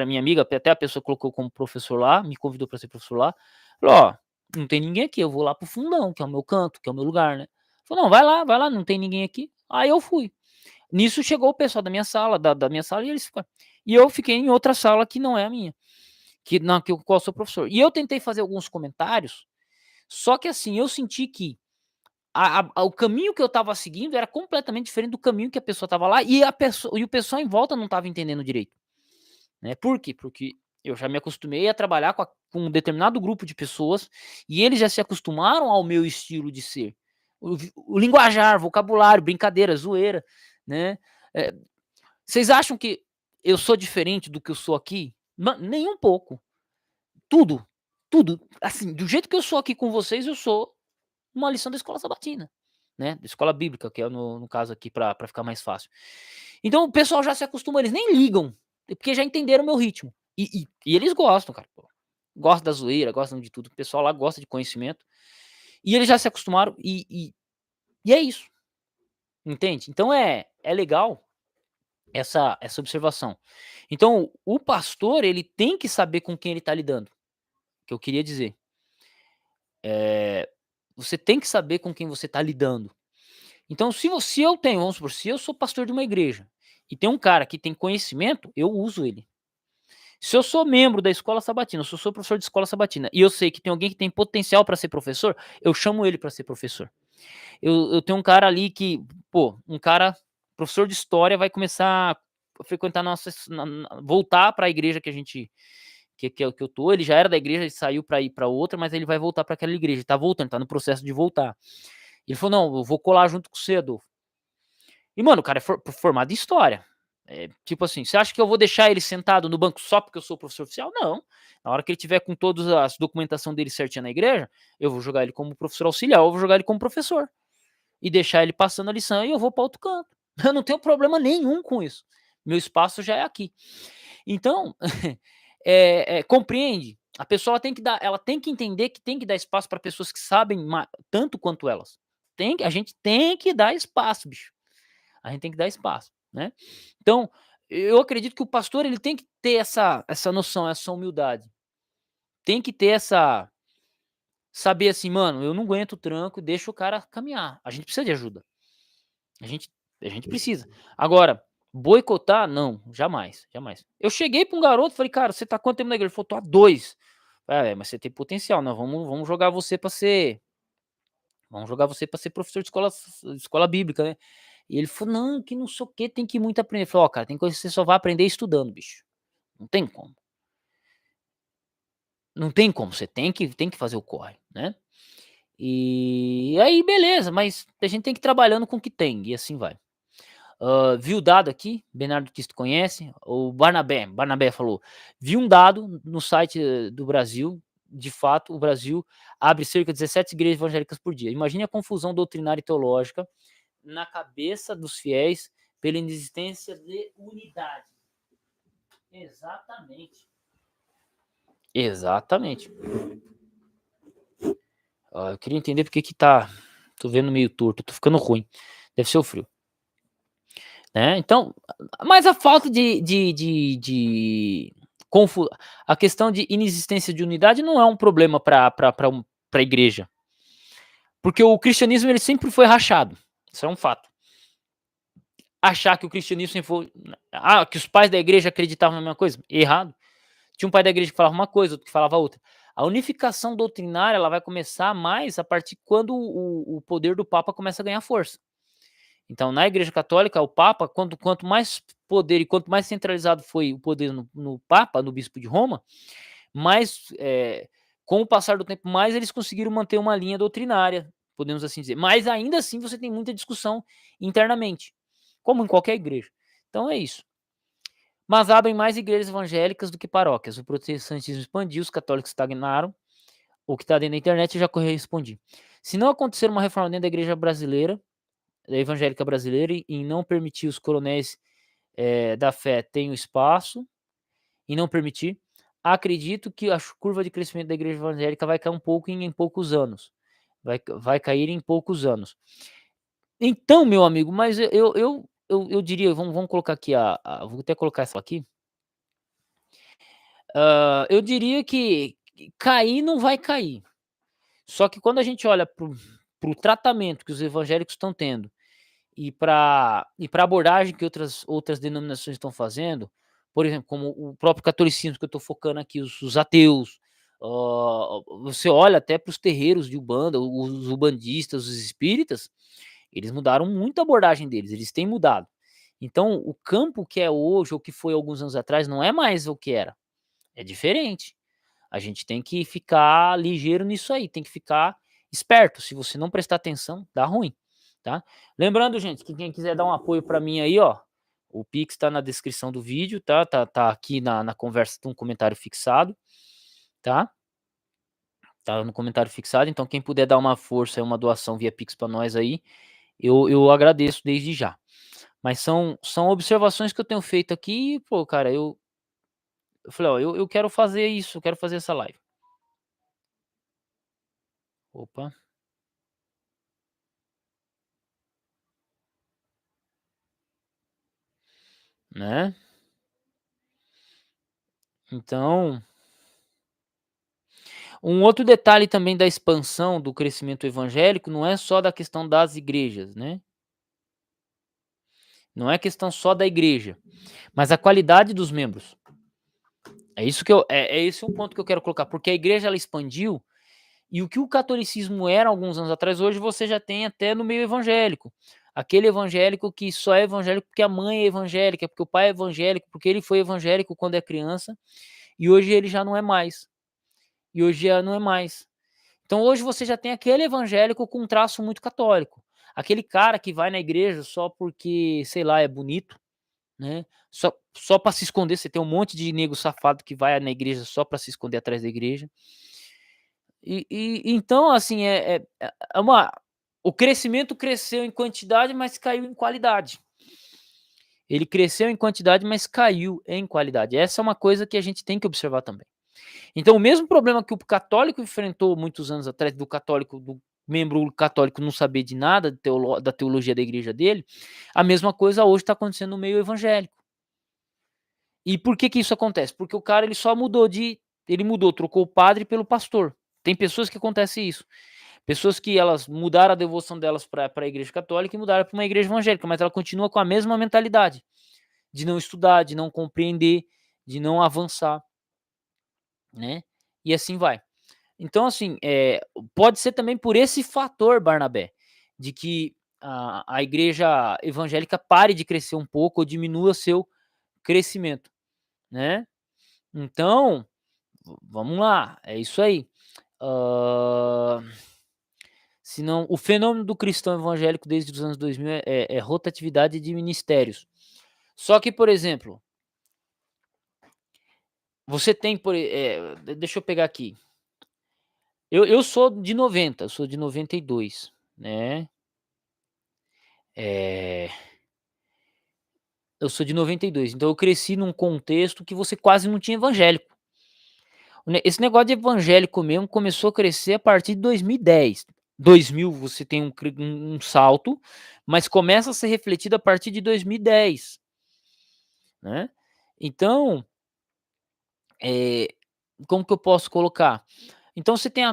minha amiga, até a pessoa colocou como professor lá, me convidou para ser professor lá, falou: "Ó, não tem ninguém aqui, eu vou lá para o fundão, que é o meu canto, que é o meu lugar, né". Falou: "Não, vai lá, não tem ninguém aqui". Aí eu fui. Nisso chegou o pessoal da minha sala, da minha sala, e eles ficaram, e eu fiquei em outra sala que não é a minha, que eu qual eu sou professor. E eu tentei fazer alguns comentários, só que assim, eu senti que o caminho que eu estava seguindo era completamente diferente do caminho que a pessoa estava lá, e o pessoal em volta não estava entendendo direito, né. Por quê? Porque eu já me acostumei a trabalhar com um determinado grupo de pessoas, e eles já se acostumaram ao meu estilo de ser. O linguajar, vocabulário, brincadeira, zoeira, né. Eh, Vocês acham que eu sou diferente do que eu sou aqui? Nem um pouco. Tudo, tudo. Assim, do jeito que eu sou aqui com vocês, eu sou uma lição da escola sabatina, né, da escola bíblica, que é no caso aqui pra ficar mais fácil. Então o pessoal já se acostuma, eles nem ligam, porque já entenderam o meu ritmo. E eles gostam, cara, pô. Gostam da zoeira, gostam de tudo, o pessoal lá gosta de conhecimento, e eles já se acostumaram e é isso, entende? Então é legal essa observação. Então o pastor, ele tem que saber com quem ele tá lidando, que eu queria dizer. Eh, Você tem que saber com quem você tá lidando. Então, se eu tenho, vamos supor, se eu sou pastor de uma igreja e tem um cara que tem conhecimento, eu uso ele. Se eu sou membro da escola sabatina, se eu sou professor de escola sabatina e eu sei que tem alguém que tem potencial para ser professor, eu chamo ele para ser professor. Eu tenho um cara ali que, pô, um cara, professor de história, vai começar a frequentar voltar para a igreja que a gente que é o que eu tô. Ele já era da igreja, ele saiu para ir para outra, mas ele vai voltar para aquela igreja, ele tá voltando, tá no processo de voltar. Ele falou: "Não, eu vou colar junto com você, Adolfo". E, mano, o cara é formado em história. Tipo assim, você acha que eu vou deixar ele sentado no banco só porque eu sou professor oficial? Não. Na hora que ele tiver com todas as documentação dele certinha na igreja, eu vou jogar ele como professor auxiliar, ou eu vou jogar ele como professor. E deixar ele passando a lição e eu vou para outro canto. Eu não tenho problema nenhum com isso. Meu espaço já é aqui. Então, compreende? A pessoa ela tem que entender que tem que dar espaço para pessoas que sabem tanto quanto elas. A gente tem que dar espaço, bicho. A gente tem que dar espaço, né? Então, eu acredito que o pastor ele tem que ter essa noção, essa humildade. Tem que ter saber assim, mano, eu não aguento o tranco, deixa o cara caminhar. A gente precisa de ajuda. A gente, a gente precisa. Agora, boicotar, não, jamais, jamais. Eu cheguei para um garoto, falei, cara, você tá quanto tempo na igreja? Ele falou, tô há 2. Mas você tem potencial, né? Vamos jogar você para ser. Vamos jogar você para ser professor de escola bíblica, né? E ele falou: "Não, que não sei o quê, tem que muito aprender". Eu falei: "Ó, cara, tem coisa que você só vai aprender estudando, bicho. Não tem como. Não tem como, você tem que fazer o corre, né". E aí beleza, mas a gente tem que ir trabalhando com o que tem, e assim vai. Vi o dado aqui, Bernardo Kisto conhece, o Barnabé falou: "Vi um dado no site do Brasil, de fato, o Brasil abre cerca de 17 igrejas evangélicas por dia. Imagine a confusão doutrinária e teológica na cabeça dos fiéis pela inexistência de unidade". Exatamente. Exatamente. Eu queria entender porque que tô vendo meio torto, tô ficando ruim. Deve ser o frio, né. Então, mas a falta de confu a questão de inexistência de unidade não é um problema pra igreja, porque o cristianismo ele sempre foi rachado, isso é um fato. Achar que o cristianismo sempre foi que os pais da igreja acreditavam na mesma coisa, errado. Tinha um pai da igreja que falava uma coisa, outro que falava outra. A unificação doutrinária ela vai começar mais a partir quando o poder do Papa começa a ganhar força. Então, na Igreja Católica, o Papa, quanto mais poder e quanto mais centralizado foi o poder no Papa, no Bispo de Roma, mais, com o passar do tempo, mais eles conseguiram manter uma linha doutrinária, podemos assim dizer. Mas ainda assim você tem muita discussão internamente, como em qualquer igreja. Então é isso. Mas abrem mais igrejas evangélicas do que paróquias. O protestantismo expandiu, os católicos estagnaram. O que está dentro da internet eu já correspondi. Se não acontecer uma reforma dentro da igreja brasileira, da evangélica brasileira, em não permitir os coronéis da fé tenham espaço, e não permitir, acredito que a curva de crescimento da igreja evangélica vai cair um pouco em poucos anos. Vai cair em poucos anos. Então, meu amigo, mas eu diria, vamos colocar aqui vou até colocar essa aqui. Eu diria que cair não vai cair. Só que quando a gente olha para o tratamento que os evangélicos estão tendo e pra abordagem que outras denominações estão fazendo, por exemplo, como o próprio catolicismo que eu estou focando aqui, os ateus, você olha até para os terreiros de Umbanda, os ubandistas, os espíritas, eles mudaram muito a abordagem deles, eles têm mudado. Então o campo que é hoje, ou que foi alguns anos atrás, não é mais o que era, é diferente. A gente tem que ficar ligeiro nisso aí, tem que ficar esperto. Se você não prestar atenção, dá ruim, tá? Lembrando, gente, que quem quiser dar um apoio para mim aí, ó, o Pix tá na descrição do vídeo, tá? Tá aqui na conversa, tem um comentário fixado, tá? Tá no comentário fixado, então quem puder dar uma força, uma doação via Pix para nós aí, eu agradeço desde já. Mas são observações que eu tenho feito aqui e, pô, cara, eu falei: "Ó, eu quero fazer isso, eu quero fazer essa live". Opa, né? Então, um outro detalhe também da expansão do crescimento evangélico não é só da questão das igrejas, né? Não é questão só da igreja, mas a qualidade dos membros. É isso que é esse um ponto que eu quero colocar, porque a igreja ela expandiu e o que o catolicismo era alguns anos atrás, hoje você já tem até no meio evangélico. Aquele evangélico que só é evangélico porque a mãe é evangélica, porque o pai é evangélico, porque ele foi evangélico quando é criança e hoje ele já não é mais. E hoje já não é mais. Então hoje você já tem aquele evangélico com um traço muito católico. Aquele cara que vai na igreja só porque, sei lá, é bonito, né? Só para se esconder, você tem um monte de nego safado que vai na igreja só para se esconder atrás da igreja. Então, assim, o crescimento cresceu em quantidade, mas caiu em qualidade. Ele cresceu em quantidade, mas caiu em qualidade. Essa é uma coisa que a gente tem que observar também. Então, o mesmo problema que o católico enfrentou muitos anos atrás, do membro católico não saber de nada da teologia da igreja dele, a mesma coisa hoje está acontecendo no meio evangélico. E por que isso acontece? Porque o cara ele só mudou trocou o padre pelo pastor. Tem pessoas que acontece isso. Pessoas que elas mudaram a devoção delas para a igreja católica e mudaram para uma igreja evangélica, mas ela continua com a mesma mentalidade de não estudar, de não compreender, de não avançar, né? E assim vai. Então, assim, pode ser também por esse fator, Barnabé, de que a igreja evangélica pare de crescer um pouco ou diminua seu crescimento, né? Então, vamos lá, é isso aí. Senão, o fenômeno do cristão evangélico desde os anos 2000 é rotatividade de ministérios. Só que, por exemplo, você tem, deixa eu pegar aqui. Eu sou de 90, eu sou de 92, né? Eh, eu sou de 92, então eu cresci num contexto que você quase não tinha evangélico. Esse negócio de evangélico mesmo começou a crescer a partir de 2010. 2000 você tem um salto, mas começa a ser refletido a partir de 2010, né. Então, eh, como que eu posso colocar? Então você tem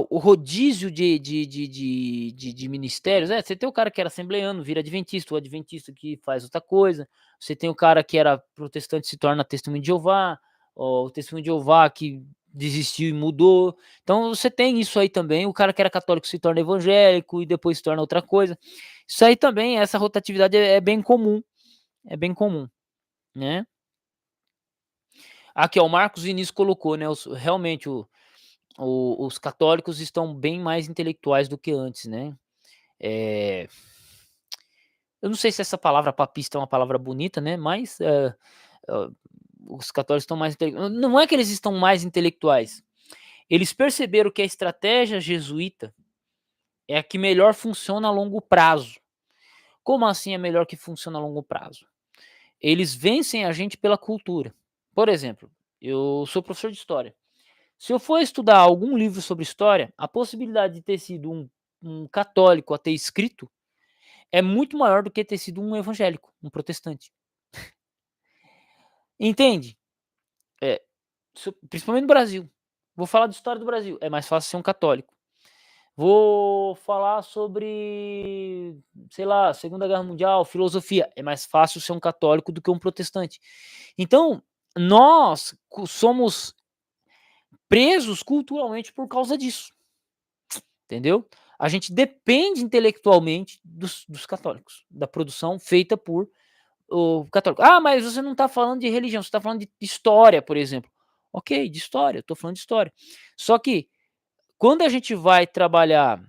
o rodízio de ministérios. Você tem o cara que era assembleiano, vira adventista, o adventista que faz outra coisa. Você tem o cara que era protestante se torna testemunho de Jeová, o testemunho de Jeová que desistiu e mudou. Então você tem isso aí também, o cara que era católico se torna evangélico e depois se torna outra coisa. Isso aí também, essa rotatividade é bem comum, né. Aqui ó, o Marcos Vinícius colocou, né, realmente os católicos estão bem mais intelectuais do que antes, né. Eh, eu não sei se essa palavra papista é uma palavra bonita, né, mas, hã, os católicos estão mais não é que eles estão mais intelectuais, eles perceberam que a estratégia jesuíta é a que melhor funciona a longo prazo. Como assim é melhor que funciona a longo prazo? Eles vencem a gente pela cultura. Por exemplo, eu sou professor de história. Se eu for estudar algum livro sobre história, a possibilidade de ter sido um católico a ter escrito é muito maior do que ter sido um evangélico, um protestante. Entende? É, principalmente no Brasil. Vou falar de história do Brasil, é mais fácil ser um católico. Vou falar sobre, sei lá, Segunda Guerra Mundial, filosofia, é mais fácil ser um católico do que um protestante. Então, nós somos presos culturalmente por causa disso. Entendeu? A gente depende intelectualmente dos católicos, da produção feita por o católico. Ah, mas você não está falando de religião, você está falando de história, por exemplo. Ok, de história, estou falando de história. Só que quando a gente vai trabalhar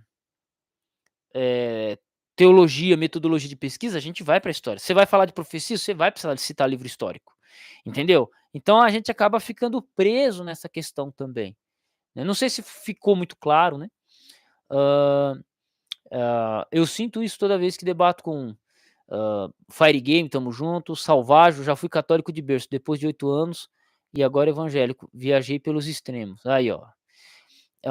teologia, metodologia de pesquisa, a gente vai para a história. Você vai falar de profecia, você vai precisar de citar livro histórico, entendeu? Então a gente acaba ficando preso nessa questão também, né? Não sei se ficou muito claro, né? Hã, eu sinto isso toda vez que debato com, Fire Game, tamo junto, Salvajo, já fui católico de berço, depois de 8 anos, e agora evangélico, viajei pelos extremos. Aí ó,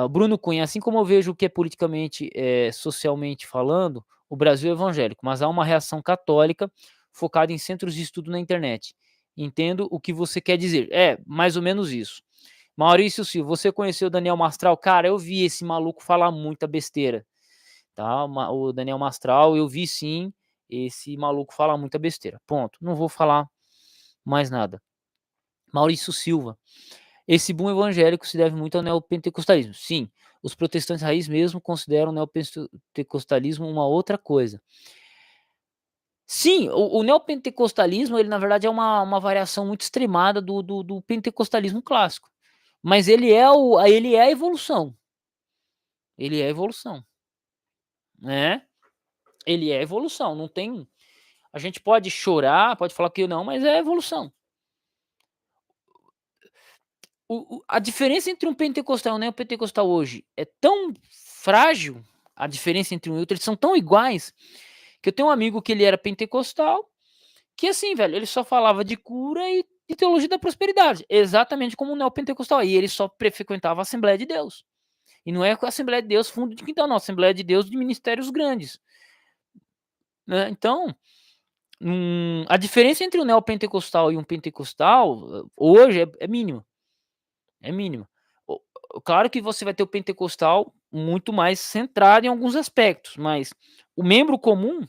Bruno Cunha, assim como eu vejo o que é politicamente, socialmente falando, o Brasil é evangélico, mas há uma reação católica focada em centros de estudo na internet. Entendo o que você quer dizer. É, mais ou menos isso. Maurício Silva, você conheceu o Daniel Mastral? Cara, eu vi esse maluco falar muita besteira. Tá, o Daniel Mastral, eu vi sim, esse maluco fala muita besteira, ponto, não vou falar mais nada. Maurício Silva, esse boom evangélico se deve muito ao neopentecostalismo. Sim, os protestantes raiz mesmo consideram o neopentecostalismo uma outra coisa. Sim, o neopentecostalismo, ele na verdade é uma variação muito extremada do pentecostalismo clássico, mas ele é a evolução, né, ele é a evolução, não tem A gente pode chorar, pode falar que não, mas é evolução. A diferença entre um pentecostal e um neopentecostal hoje é tão frágil, a diferença entre um e outro, eles são tão iguais, que eu tenho um amigo que ele era pentecostal, que assim, velho, ele só falava de cura e de teologia da prosperidade, exatamente como um neopentecostal, e ele só frequentava a Assembleia de Deus. E não é a Assembleia de Deus fundo de quintal, não, a Assembleia de Deus de ministérios grandes, né? Então, a diferença entre um neopentecostal e um pentecostal, hoje, é mínima. É mínima. Claro que você vai ter o pentecostal muito mais centrado em alguns aspectos, mas o membro comum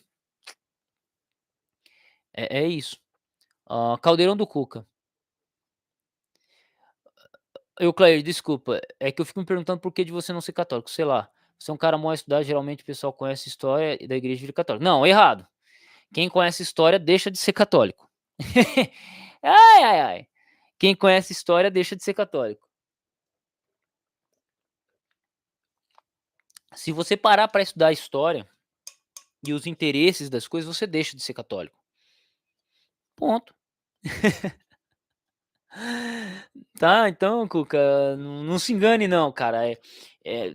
é isso. Caldeirão do Cuca. Clair, desculpa, é que eu fico me perguntando por que de você não ser católico, sei lá. Você é um cara mal estudado, geralmente o pessoal conhece história da igreja e vira católico. Não, errado. Quem conhece história deixa de ser católico. Ai, ai, ai. Quem conhece história deixa de ser católico. Se você parar para estudar história e os interesses das coisas, você deixa de ser católico. Ponto. Tá, então, Cuca, não se engane não, cara.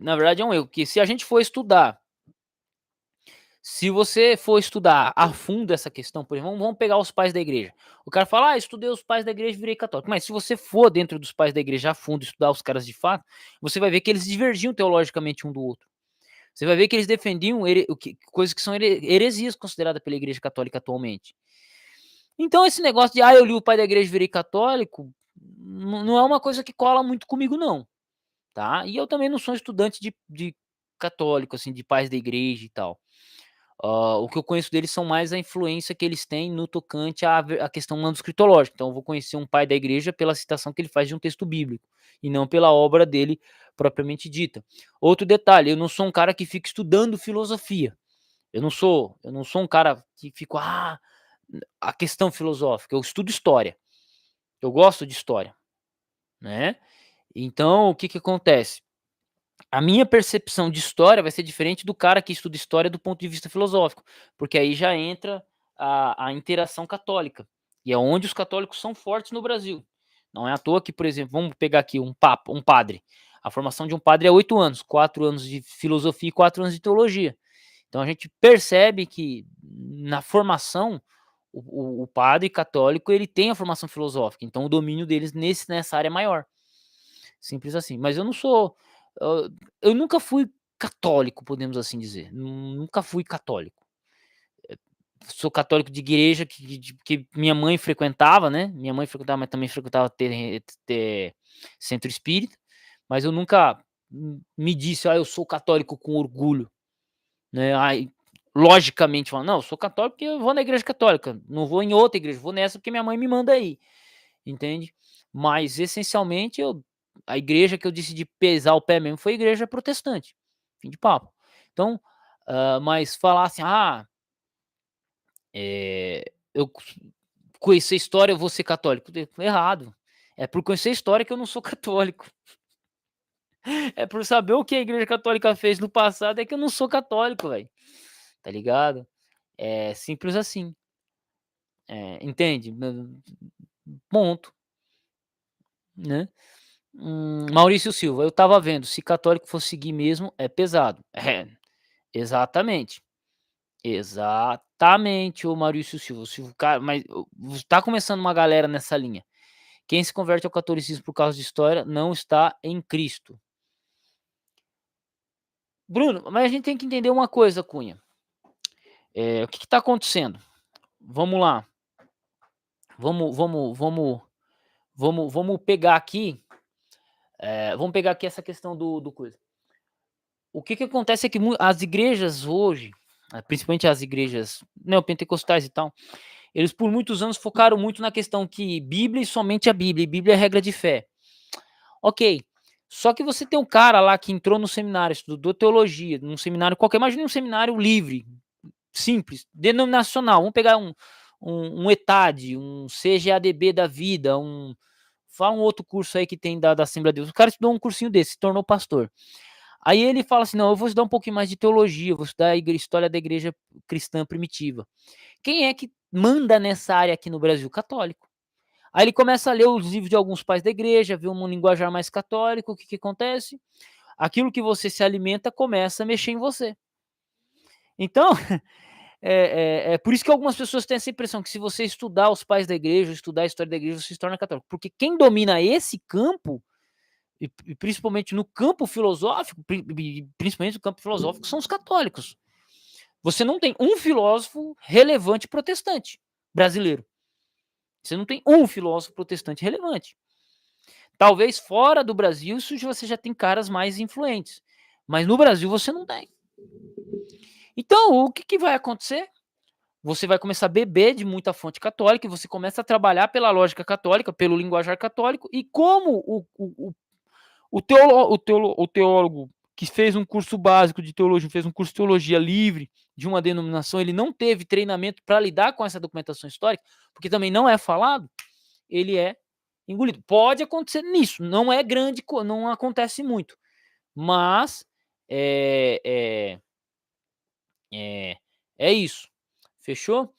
Na verdade é um erro, porque se a gente for estudar, se você for estudar a fundo essa questão, por exemplo, vamos pegar os pais da igreja. O cara fala, estudei os pais da igreja e virei católico. Mas se você for dentro dos pais da igreja a fundo, estudar os caras de fato, você vai ver que eles divergiam teologicamente um do outro. Você vai ver que eles defendiam coisas que são heresias consideradas pela igreja católica atualmente. Então esse negócio de, eu li o pai da igreja e virei católico, não é uma coisa que cola muito comigo não, tá? E eu também não sou estudante de católico, assim, de pais da igreja e tal. O que eu conheço deles são mais a influência que eles têm no tocante à questão manuscritológica. Então eu vou conhecer um pai da igreja pela citação que ele faz de um texto bíblico, e não pela obra dele propriamente dita. Outro detalhe, eu não sou um cara que fica estudando filosofia. Eu não sou um cara que fica, a questão filosófica, eu estudo história. Eu gosto de história, né? Então, o que acontece? A minha percepção de história vai ser diferente do cara que estuda história do ponto de vista filosófico, porque aí já entra a interação católica, e é onde os católicos são fortes no Brasil. Não é à toa que, por exemplo, vamos pegar aqui um padre. A formação de um padre é 8 anos, 4 anos de filosofia e 4 anos de teologia. Então a gente percebe que na formação o padre católico ele tem a formação filosófica, então o domínio deles nessa área é maior. Simples assim. Mas eu não sou. Eu nunca fui católico, podemos assim dizer. Nunca fui católico. Sou católico de igreja que minha mãe frequentava, né? Minha mãe frequentava, mas também frequentava ter centro espírita. Mas eu nunca me disse, eu sou católico com orgulho, né? Logicamente, falando, não, eu sou católico porque eu vou na igreja católica, não vou em outra igreja, vou nessa porque minha mãe me manda aí, entende? Mas, essencialmente, a igreja que eu decidi pesar o pé mesmo foi a igreja protestante, fim de papo. Então, mas falar assim, eu conhecer história, eu vou ser católico, errado. É por conhecer história que eu não sou católico. É por saber o que a igreja católica fez no passado, é que eu não sou católico, velho, tá ligado? É simples assim. Entende? Ponto, né? Maurício Silva, eu estava vendo, se católico for seguir mesmo, é pesado. Exatamente. Exatamente, o Maurício Silva. Se o cara, mas tá começando uma galera nessa linha. Quem se converte ao catolicismo por causa de história não está em Cristo. Bruno, mas a gente tem que entender uma coisa, Cunha. O que está acontecendo? Vamos lá. Vamos pegar aqui. Vamos pegar aqui essa questão do coisa. O que acontece é que as igrejas hoje, principalmente as igrejas neopentecostais e tal, eles por muitos anos focaram muito na questão que Bíblia e somente a Bíblia, e Bíblia é regra de fé. Ok, só que você tem um cara lá que entrou no seminário, estudou teologia, num seminário qualquer, imagina um seminário livre, simples, denominacional, vamos pegar um ETAD, um CGADB da vida, fala um outro curso aí que tem da Assembleia de Deus, o cara estudou um cursinho desse, se tornou pastor. Aí ele fala assim, não, eu vou estudar um pouquinho mais de teologia, vou estudar a história da igreja cristã primitiva. Quem é que manda nessa área aqui no Brasil? Católico. Aí ele começa a ler os livros de alguns pais da igreja, vê um linguajar mais católico, o que acontece? Aquilo que você se alimenta começa a mexer em você. Então, é por isso que algumas pessoas têm essa impressão que se você estudar os pais da igreja, estudar a história da igreja, você se torna católico. Porque quem domina esse campo, e principalmente no campo filosófico, principalmente no campo filosófico, são os católicos. Você não tem um filósofo relevante protestante brasileiro. Você não tem um filósofo protestante relevante. Talvez fora do Brasil isso você já tem caras mais influentes, mas no Brasil você não tem. Então, o que vai acontecer? Você vai começar a beber de muita fonte católica e você começa a trabalhar pela lógica católica, pelo linguajar católico, e como o teólogo que fez um curso básico de teologia, fez um curso de teologia livre de uma denominação, ele não teve treinamento para lidar com essa documentação histórica, porque também não é falado, ele é engolido. Pode acontecer nisso, não é grande, não acontece muito, mas é isso. Fechou?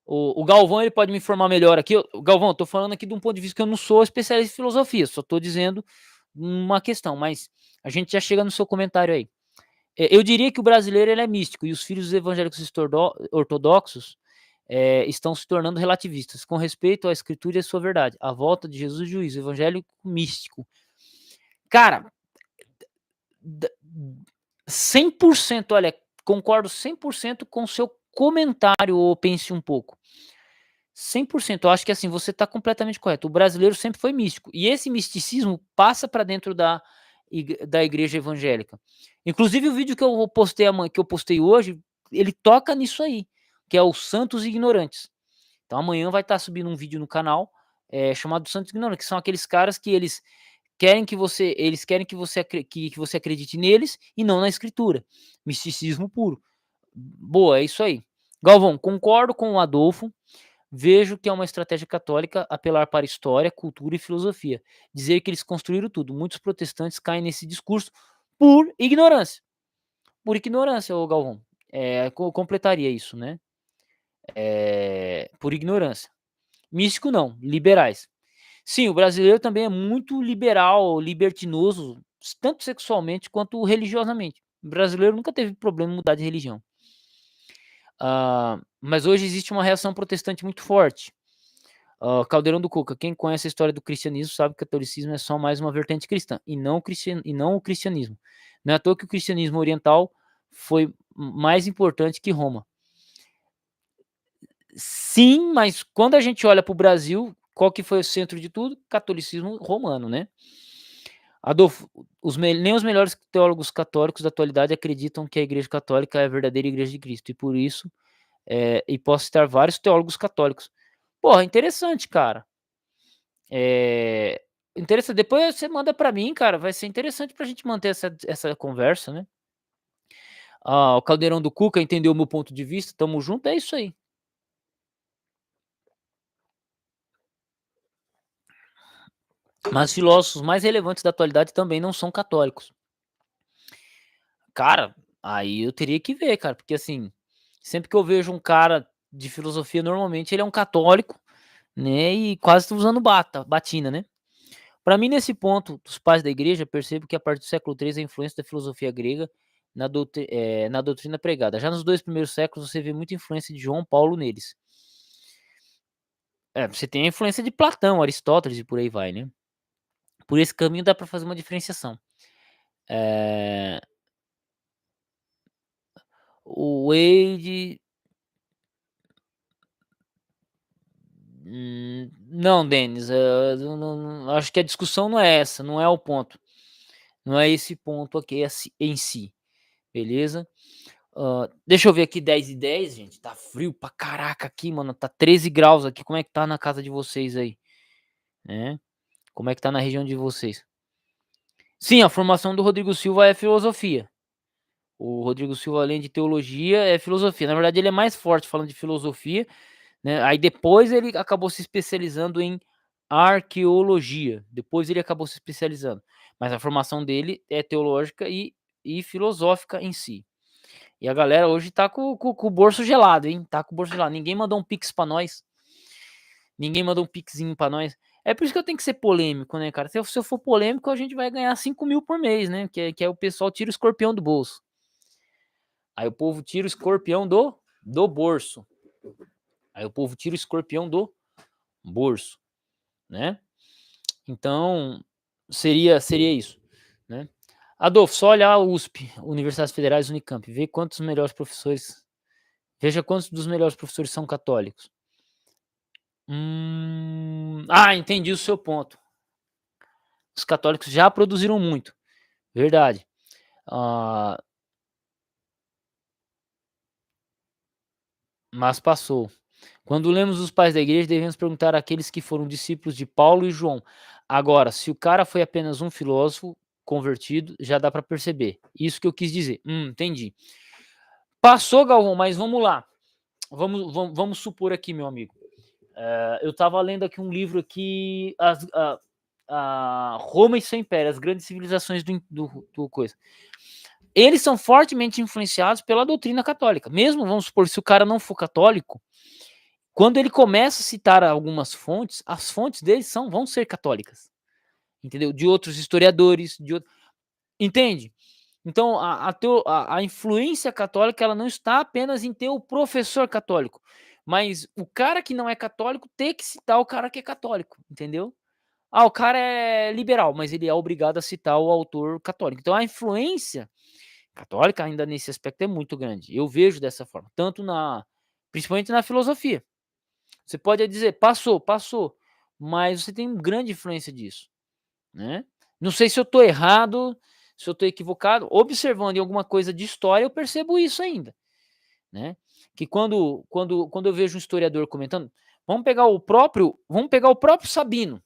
O Galvão ele pode me informar melhor aqui. Galvão, estou falando aqui de um ponto de vista que eu não sou especialista em filosofia, só estou dizendo uma questão, mas a gente já chega no seu comentário aí. Eu diria que o brasileiro ele é místico e os filhos dos evangélicos ortodoxos estão se tornando relativistas com respeito à escritura e à sua verdade. A volta de Jesus e juízo, evangélico místico. Cara, 100%, olha, concordo 100% com o seu comentário, ou pense um pouco. 100%, eu acho que assim, você está completamente correto. O brasileiro sempre foi místico. E esse misticismo passa para dentro da igreja evangélica. Inclusive, o vídeo que eu postei hoje, ele toca nisso aí, que é os Santos Ignorantes. Então, amanhã vai estar subindo um vídeo no canal chamado Santos Ignorantes, que são aqueles caras que eles querem que você acredite neles e não na escritura. Misticismo puro. Boa, é isso aí. Galvão, concordo com o Adolfo. Vejo que é uma estratégia católica apelar para história, cultura e filosofia. Dizer que eles construíram tudo. Muitos protestantes caem nesse discurso por ignorância. Por ignorância, ô Galvão. Completaria isso, né? Por ignorância. Místico não, liberais. Sim, o brasileiro também é muito liberal, libertinoso, tanto sexualmente quanto religiosamente. O brasileiro nunca teve problema em mudar de religião. Mas hoje existe uma reação protestante muito forte. Caldeirão do Cuca, quem conhece a história do cristianismo sabe que o catolicismo é só mais uma vertente cristã, e não o cristianismo. Não é à toa que o cristianismo oriental foi mais importante que Roma. Sim, mas quando a gente olha para o Brasil, qual que foi o centro de tudo? Catolicismo romano, né? Adolfo, nem os melhores teólogos católicos da atualidade acreditam que a Igreja Católica é a verdadeira Igreja de Cristo, e por isso, e posso citar vários teólogos católicos. Porra, interessante, cara. Interessante. Depois você manda para mim, cara. Vai ser interessante pra gente manter essa conversa, né? O Caldeirão do Cuca entendeu o meu ponto de vista. Tamo junto. É isso aí. Mas filósofos mais relevantes da atualidade também não são católicos. Cara, aí eu teria que ver, cara. Porque assim, sempre que eu vejo um cara de filosofia, normalmente ele é um católico, né? E quase estão usando batina, né? Para mim, nesse ponto, dos pais da igreja, percebo que a partir do século III a influência da filosofia grega na doutrina pregada. Já nos 2 primeiros séculos, você vê muita influência de João Paulo neles. Você tem a influência de Platão, Aristóteles e por aí vai, né? Por esse caminho dá para fazer uma diferenciação. O Wade... não, Denis, acho que a discussão não é essa, não é o ponto. Não é esse ponto aqui em si, beleza? Deixa eu ver aqui 10 e 10, gente. Tá frio pra caraca aqui, mano. Tá 13 graus aqui. Como é que tá na casa de vocês aí? Né? Como é que tá na região de vocês? Sim, a formação do Rodrigo Silva é filosofia. O Rodrigo Silva, além de teologia, é filosofia. Na verdade, ele é mais forte falando de filosofia, né? Aí depois ele acabou se especializando em arqueologia. Depois ele acabou se especializando. Mas a formação dele é teológica e filosófica em si. E a galera hoje tá com o bolso gelado, hein? Tá com o bolso gelado. Ninguém mandou um pix pra nós. Ninguém mandou um pixinho pra nós. É por isso que eu tenho que ser polêmico, né, cara? Se eu for polêmico, a gente vai ganhar 5 mil por mês, né? Que é o pessoal tira o escorpião do bolso. Aí o povo tira o escorpião do bolso. Aí o povo tira o escorpião do bolso, né? Então, seria isso, né? Adolfo, só olhar a USP, Universidades Federais, Unicamp, ver quantos melhores professores, veja quantos dos melhores professores são católicos. Entendi o seu ponto. Os católicos já produziram muito, verdade. Mas passou. Quando lemos os pais da igreja, devemos perguntar àqueles que foram discípulos de Paulo e João. Agora, se o cara foi apenas um filósofo convertido, já dá para perceber. Isso que eu quis dizer. Entendi. Passou, Galvão, mas vamos lá. Vamos supor aqui, meu amigo. Eu estava lendo aqui um livro aqui, Roma e seu Império, as grandes civilizações do coisa. Eles são fortemente influenciados pela doutrina católica. Mesmo, vamos supor, se o cara não for católico, quando ele começa a citar algumas fontes, as fontes deles vão ser católicas. Entendeu? De outros historiadores, entende? Então, a influência católica, ela não está apenas em ter o professor católico, mas o cara que não é católico ter que citar o cara que é católico, entendeu? O cara é liberal, mas ele é obrigado a citar o autor católico. Então, a influência católica ainda nesse aspecto é muito grande. Eu vejo dessa forma, principalmente na filosofia. Você pode dizer, passou, mas você tem grande influência disso, né? Não sei se eu estou errado, se eu estou equivocado. Observando em alguma coisa de história, eu percebo isso ainda, né? Que quando eu vejo um historiador comentando, vamos pegar o próprio Sabino.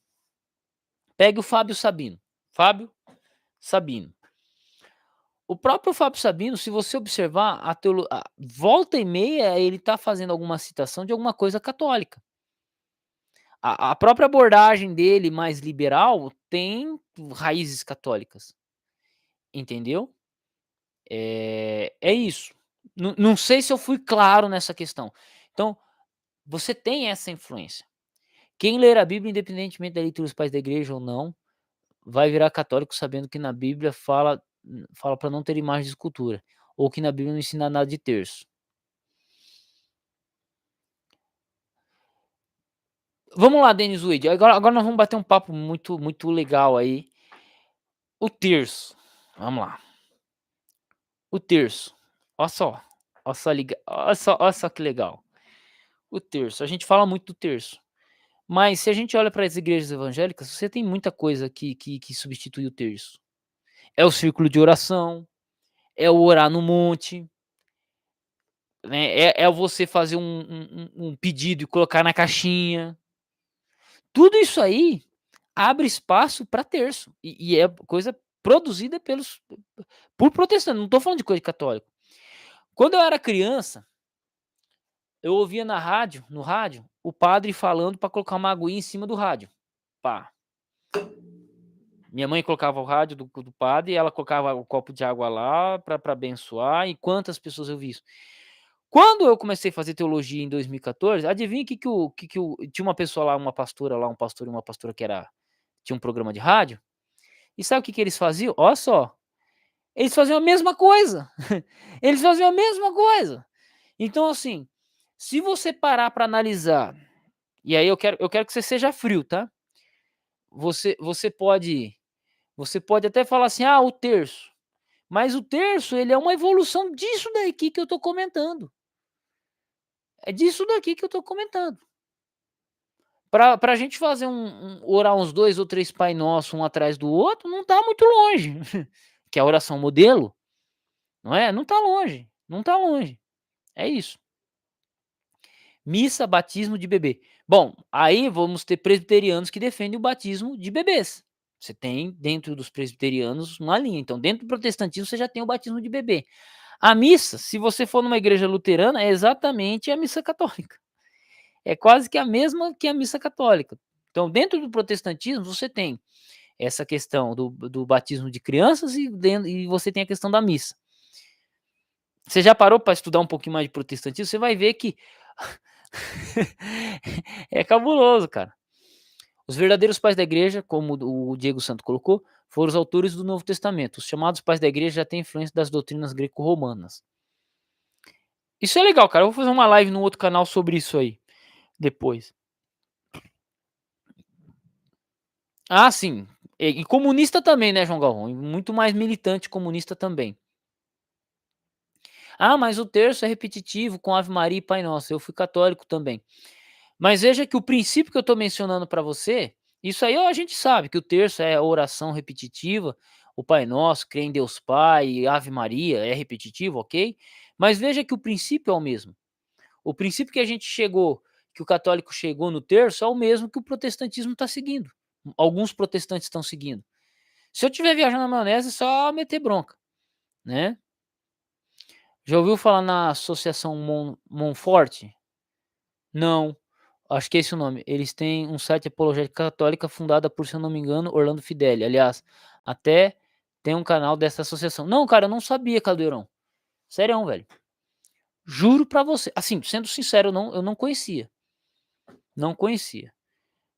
Pegue o Fábio Sabino. Fábio Sabino. O próprio Fábio Sabino, se você observar, volta e meia ele está fazendo alguma citação de alguma coisa católica. A própria abordagem dele, mais liberal, tem raízes católicas, entendeu? É isso. Não sei se eu fui claro nessa questão. Então, você tem essa influência. Quem ler a Bíblia, independentemente da leitura dos pais da igreja ou não, vai virar católico sabendo que na Bíblia fala para não ter imagem de escultura, ou que na Bíblia não ensina nada de terço. Vamos lá, Denis Wade. Agora nós vamos bater um papo muito, muito legal aí. O terço. Vamos lá. O terço. Olha só. Olha só que legal. O terço. A gente fala muito do terço. Mas se a gente olha para as igrejas evangélicas, você tem muita coisa que substitui o terço. É o círculo de oração. É o orar no monte. Né? É você fazer um pedido e colocar na caixinha. Tudo isso aí abre espaço para terço. E é coisa produzida por protestantes. Não estou falando de coisa de católico. Quando eu era criança, eu ouvia no rádio, o padre falando para colocar uma aguinha em cima do rádio. Pá. Minha mãe colocava o rádio do padre e ela colocava o copo de água lá para abençoar. E quantas pessoas eu vi isso? Quando eu comecei a fazer teologia em 2014, adivinha que tinha uma pessoa lá, uma pastora lá, um pastor e uma pastora tinha um programa de rádio. E sabe o que eles faziam? Olha só. Eles faziam a mesma coisa. Eles faziam a mesma coisa. Então, assim, se você parar para analisar, e aí eu quero que você seja frio, tá? Você pode até falar assim, o terço. Mas o terço, ele é uma evolução disso daqui que eu tô comentando. É disso daqui que eu tô comentando. Pra gente fazer orar uns 2 ou 3 Pai Nosso, um atrás do outro, não tá muito longe. Que é a oração modelo, não é? Não tá longe, não tá longe. É isso. Missa, batismo de bebê. Bom, aí vamos ter presbiterianos que defendem o batismo de bebês. Você tem dentro dos presbiterianos uma linha. Então, dentro do protestantismo, você já tem o batismo de bebê. A missa, se você for numa igreja luterana, é exatamente a missa católica. É quase que a mesma que a missa católica. Então, dentro do protestantismo, você tem essa questão do batismo de crianças e você tem a questão da missa. Você já parou para estudar um pouquinho mais de protestantismo? Você vai ver que é cabuloso, cara. Os verdadeiros pais da igreja, como o Diego Santo colocou, foram os autores do Novo Testamento. Os chamados pais da igreja já têm influência das doutrinas greco-romanas. Isso é legal, cara. Eu vou fazer uma live no outro canal sobre isso aí depois. Ah, sim. E comunista também, né, João Galvão? E muito mais militante comunista também. Ah, mas o terço é repetitivo com Ave Maria e Pai Nosso. Eu fui católico também. Mas veja que o princípio que eu estou mencionando para você, isso aí a gente sabe que o terço é oração repetitiva, o Pai Nosso, crê em Deus Pai, Ave Maria é repetitivo, ok? Mas veja que o princípio é o mesmo. O princípio que a gente chegou, que o católico chegou no terço, é o mesmo que o protestantismo está seguindo. Alguns protestantes estão seguindo. Se eu estiver viajando na maionese, é só meter bronca, né? Já ouviu falar na Associação Monfort? Não, acho que é esse o nome. Eles têm um site de apologética católica fundada por, se eu não me engano, Orlando Fideli. Aliás, até tem um canal dessa associação. Não, cara, eu não sabia, Caldeirão. Sério, velho. Juro pra você. Assim, sendo sincero, eu não conhecia. Não conhecia.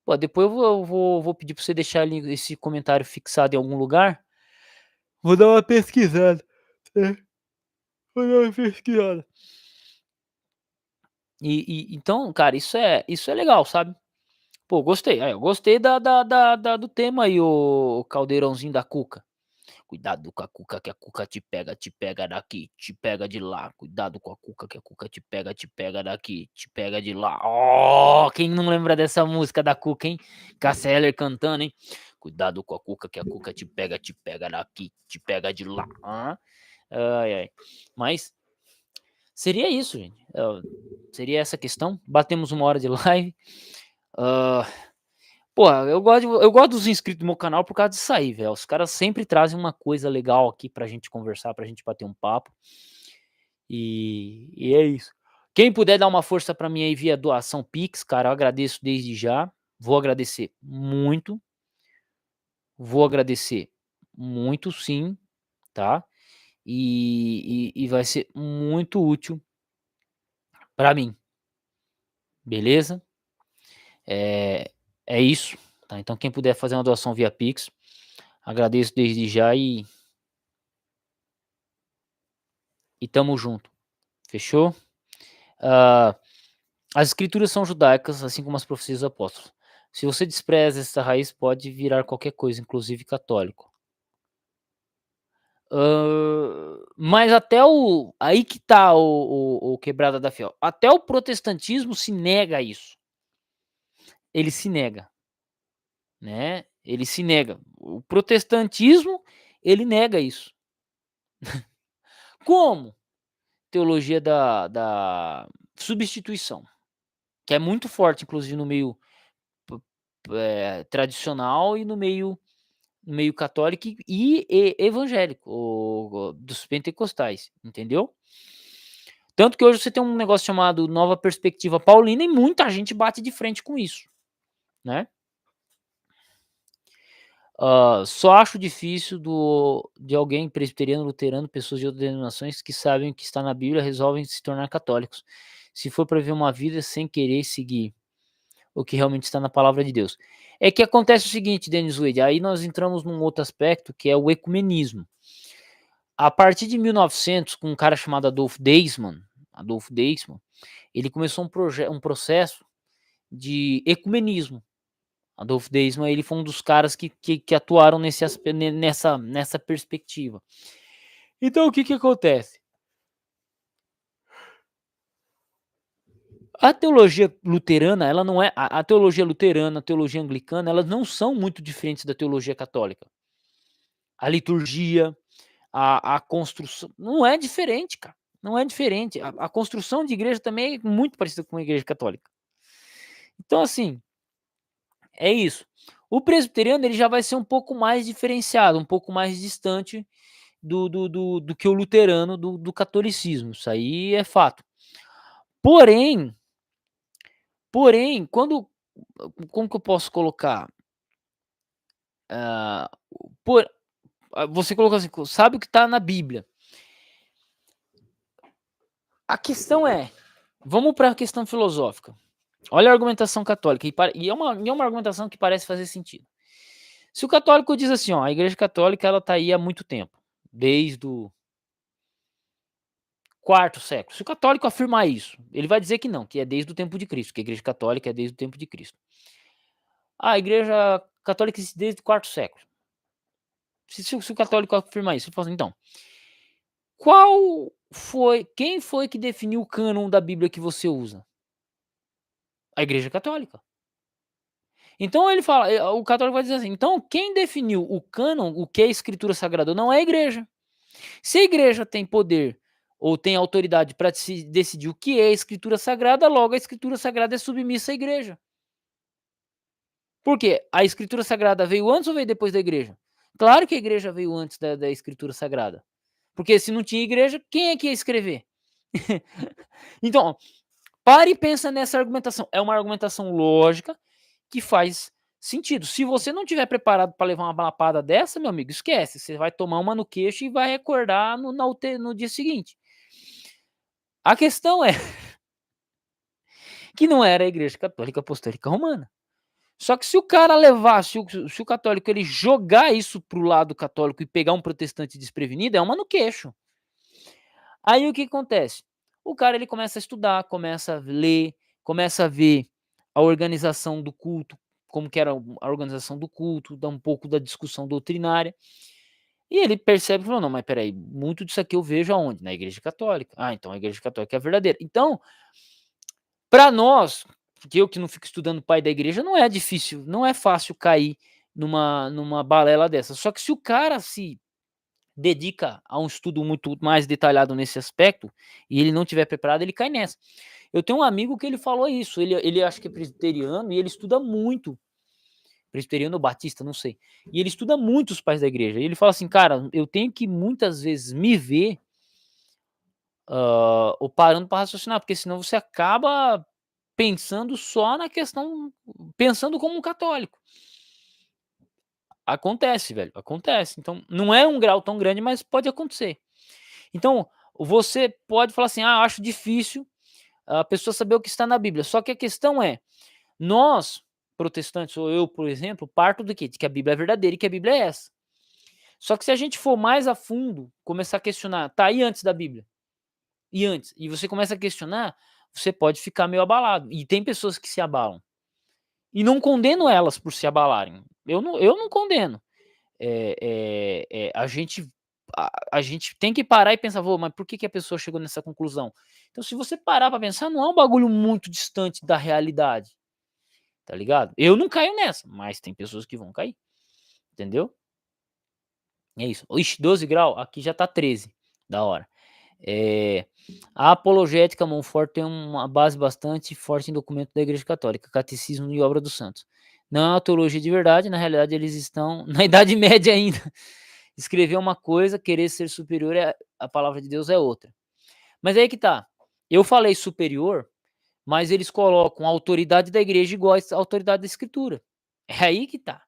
Pô, depois eu vou pedir pra você deixar ali esse comentário fixado em algum lugar. Vou dar uma pesquisada. É, vou dar uma pesquisada. Então, cara, isso é legal, sabe? Pô, gostei. Eu gostei do tema aí, o caldeirãozinho da cuca. Cuidado com a cuca, que a cuca te pega daqui, te pega de lá. Cuidado com a cuca, que a cuca te pega daqui, te pega de lá. Oh, quem não lembra dessa música da Cuca, hein? Cássia Eller cantando, hein? Cuidado com a cuca, que a cuca te pega daqui, te pega de lá. Hã? Ai, ai. Mas seria isso, gente. Seria essa questão. Batemos 1 hora de live. Ah, Porra, eu gosto dos inscritos do meu canal por causa disso aí, velho. Os caras sempre trazem uma coisa legal aqui pra gente conversar, pra gente bater um papo. E é isso. Quem puder dar uma força pra mim aí via doação Pix, cara, eu agradeço desde já. Vou agradecer muito. Vou agradecer muito, sim, tá? E vai ser muito útil pra mim, beleza? É, é isso, tá? Então, quem puder fazer uma doação via Pix, agradeço desde já e tamo junto. Fechou? Ah, as escrituras são judaicas, assim como as profecias dos apóstolos. Se você despreza essa raiz, pode virar qualquer coisa, inclusive católico. Mas até o. Aí que tá o quebrada da fiel. Até o protestantismo se nega a isso. Ele se nega, né? Ele se nega. O protestantismo, ele nega isso. Como? Teologia da substituição, que é muito forte, inclusive, no meio tradicional e no meio católico e evangélico, dos pentecostais, entendeu? Tanto que hoje você tem um negócio chamado Nova Perspectiva Paulina e muita gente bate de frente com isso, né? Só acho difícil de alguém presbiteriano, luterano, pessoas de outras denominações que sabem o que está na Bíblia resolvem se tornar católicos. Se for para viver uma vida sem querer seguir o que realmente está na palavra de Deus. É que acontece o seguinte, Denis Wade, aí nós entramos num outro aspecto que é o ecumenismo. A partir de 1900, com um cara chamado Adolf Deisman, ele começou um processo de ecumenismo. Adolf Deisman, ele foi um dos caras que atuaram nessa perspectiva. Então, o que acontece? A teologia luterana, ela não é a teologia luterana, a teologia anglicana, elas não são muito diferentes da teologia católica. A liturgia, a construção, não é diferente, cara. Não é diferente. A construção de igreja também é muito parecida com a igreja católica. Então, assim, é isso. O presbiteriano ele já vai ser um pouco mais diferenciado, um pouco mais distante do que o luterano do catolicismo. Isso aí é fato. Porém, quando como que eu posso colocar? Ah, por, você colocou assim, sabe o que está na Bíblia. A questão é, vamos para a questão filosófica. Olha a argumentação católica, e é uma argumentação que parece fazer sentido. Se o católico diz assim, ó, a Igreja Católica ela tá aí há muito tempo, desde o quarto século. Se o católico afirmar isso, ele vai dizer que não, que é desde o tempo de Cristo, que a Igreja Católica é desde o tempo de Cristo. A Igreja Católica existe desde o quarto século. Se o católico afirmar isso, ele fala assim, então, quem foi que definiu o cânon da Bíblia que você usa? A Igreja Católica. Então ele fala, o católico vai dizer assim, então quem definiu o cânon, o que é escritura sagrada, não é a igreja. Se a igreja tem poder ou tem autoridade para decidir o que é escritura sagrada, logo a escritura sagrada é submissa à igreja. Por quê? A escritura sagrada veio antes ou veio depois da igreja? Claro que a igreja veio antes da escritura sagrada. Porque se não tinha igreja, quem é que ia escrever? Então, pare e pensa nessa argumentação. É uma argumentação lógica que faz sentido. Se você não tiver preparado para levar uma lapada dessa, meu amigo, esquece. Você vai tomar uma no queixo e vai acordar no dia seguinte. A questão é que não era a Igreja Católica Apostólica Romana. Só que se o cara levar, se o católico ele jogar isso pro lado católico e pegar um protestante desprevenido, é uma no queixo. Aí o que acontece? O cara ele começa a estudar, começa a ler, começa a ver a organização do culto, como que era a organização do culto, dá um pouco da discussão doutrinária. E ele percebe, falou, não, mas peraí, muito disso aqui eu vejo aonde? Na Igreja Católica. Ah, então a Igreja Católica é a verdadeira. Então, para nós, que eu que não fico estudando o pai da igreja, não é difícil, não é fácil cair numa balela dessa. Só que se o cara se dedica a um estudo muito mais detalhado nesse aspecto e ele não tiver preparado, ele cai nessa. Eu tenho um amigo que ele falou isso, ele acha que é presbiteriano e ele estuda muito, presbiteriano ou batista, não sei, e ele estuda muito os pais da igreja, e ele fala assim, cara, eu tenho que muitas vezes me ver ou parando para raciocinar, porque senão você acaba pensando só na questão, pensando como um católico. Acontece, velho, acontece. Então, não é um grau tão grande, mas pode acontecer. Então, você pode falar assim: "Ah, acho difícil a pessoa saber o que está na Bíblia". Só que a questão é, nós, protestantes, ou eu, por exemplo, parto do quê? De que a Bíblia é verdadeira e que a Bíblia é essa. Só que se a gente for mais a fundo, começar a questionar, tá, e antes da Bíblia? E antes? E você começa a questionar, você pode ficar meio abalado. E tem pessoas que se abalam. E não condeno elas por se abalarem. Eu não condeno. A gente tem que parar e pensar, mas por que a pessoa chegou nessa conclusão? Então, se você parar para pensar, não é um bagulho muito distante da realidade, tá ligado? Eu não caio nessa, mas tem pessoas que vão cair, entendeu? É isso. Ixi, 12 graus, aqui já tá 13, da hora. É, a apologética Monfort tem uma base bastante forte em documento da Igreja Católica, Catecismo e Obra dos Santos. Não é uma teologia de verdade, na realidade eles estão na Idade Média ainda. Escrever uma coisa, querer ser superior à palavra de Deus é outra. Mas aí que tá. Eu falei superior, mas eles colocam a autoridade da igreja igual à autoridade da escritura. É aí que tá.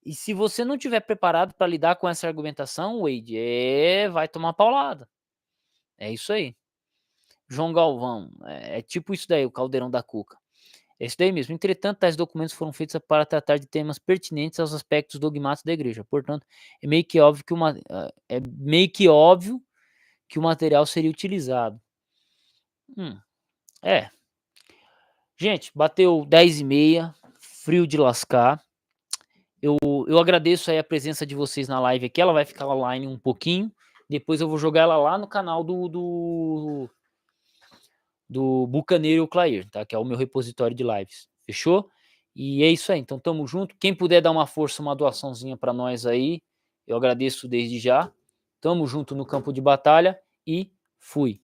E se você não tiver preparado para lidar com essa argumentação, Wade, vai tomar paulada. É isso aí. João Galvão, é tipo isso daí, o caldeirão da cuca. É isso daí mesmo. Entretanto, tais documentos foram feitos para tratar de temas pertinentes aos aspectos dogmáticos da igreja. Portanto, é meio que óbvio que o material seria utilizado. É. Gente, bateu 10h30, frio de lascar. Eu agradeço aí a presença de vocês na live aqui. Ela vai ficar online um pouquinho. Depois eu vou jogar ela lá no canal do Bucaneiro Clair, tá? Que é o meu repositório de lives. Fechou? E é isso aí. Então tamo junto. Quem puder dar uma força, uma doaçãozinha para nós aí, eu agradeço desde já. Tamo junto no campo de batalha e fui.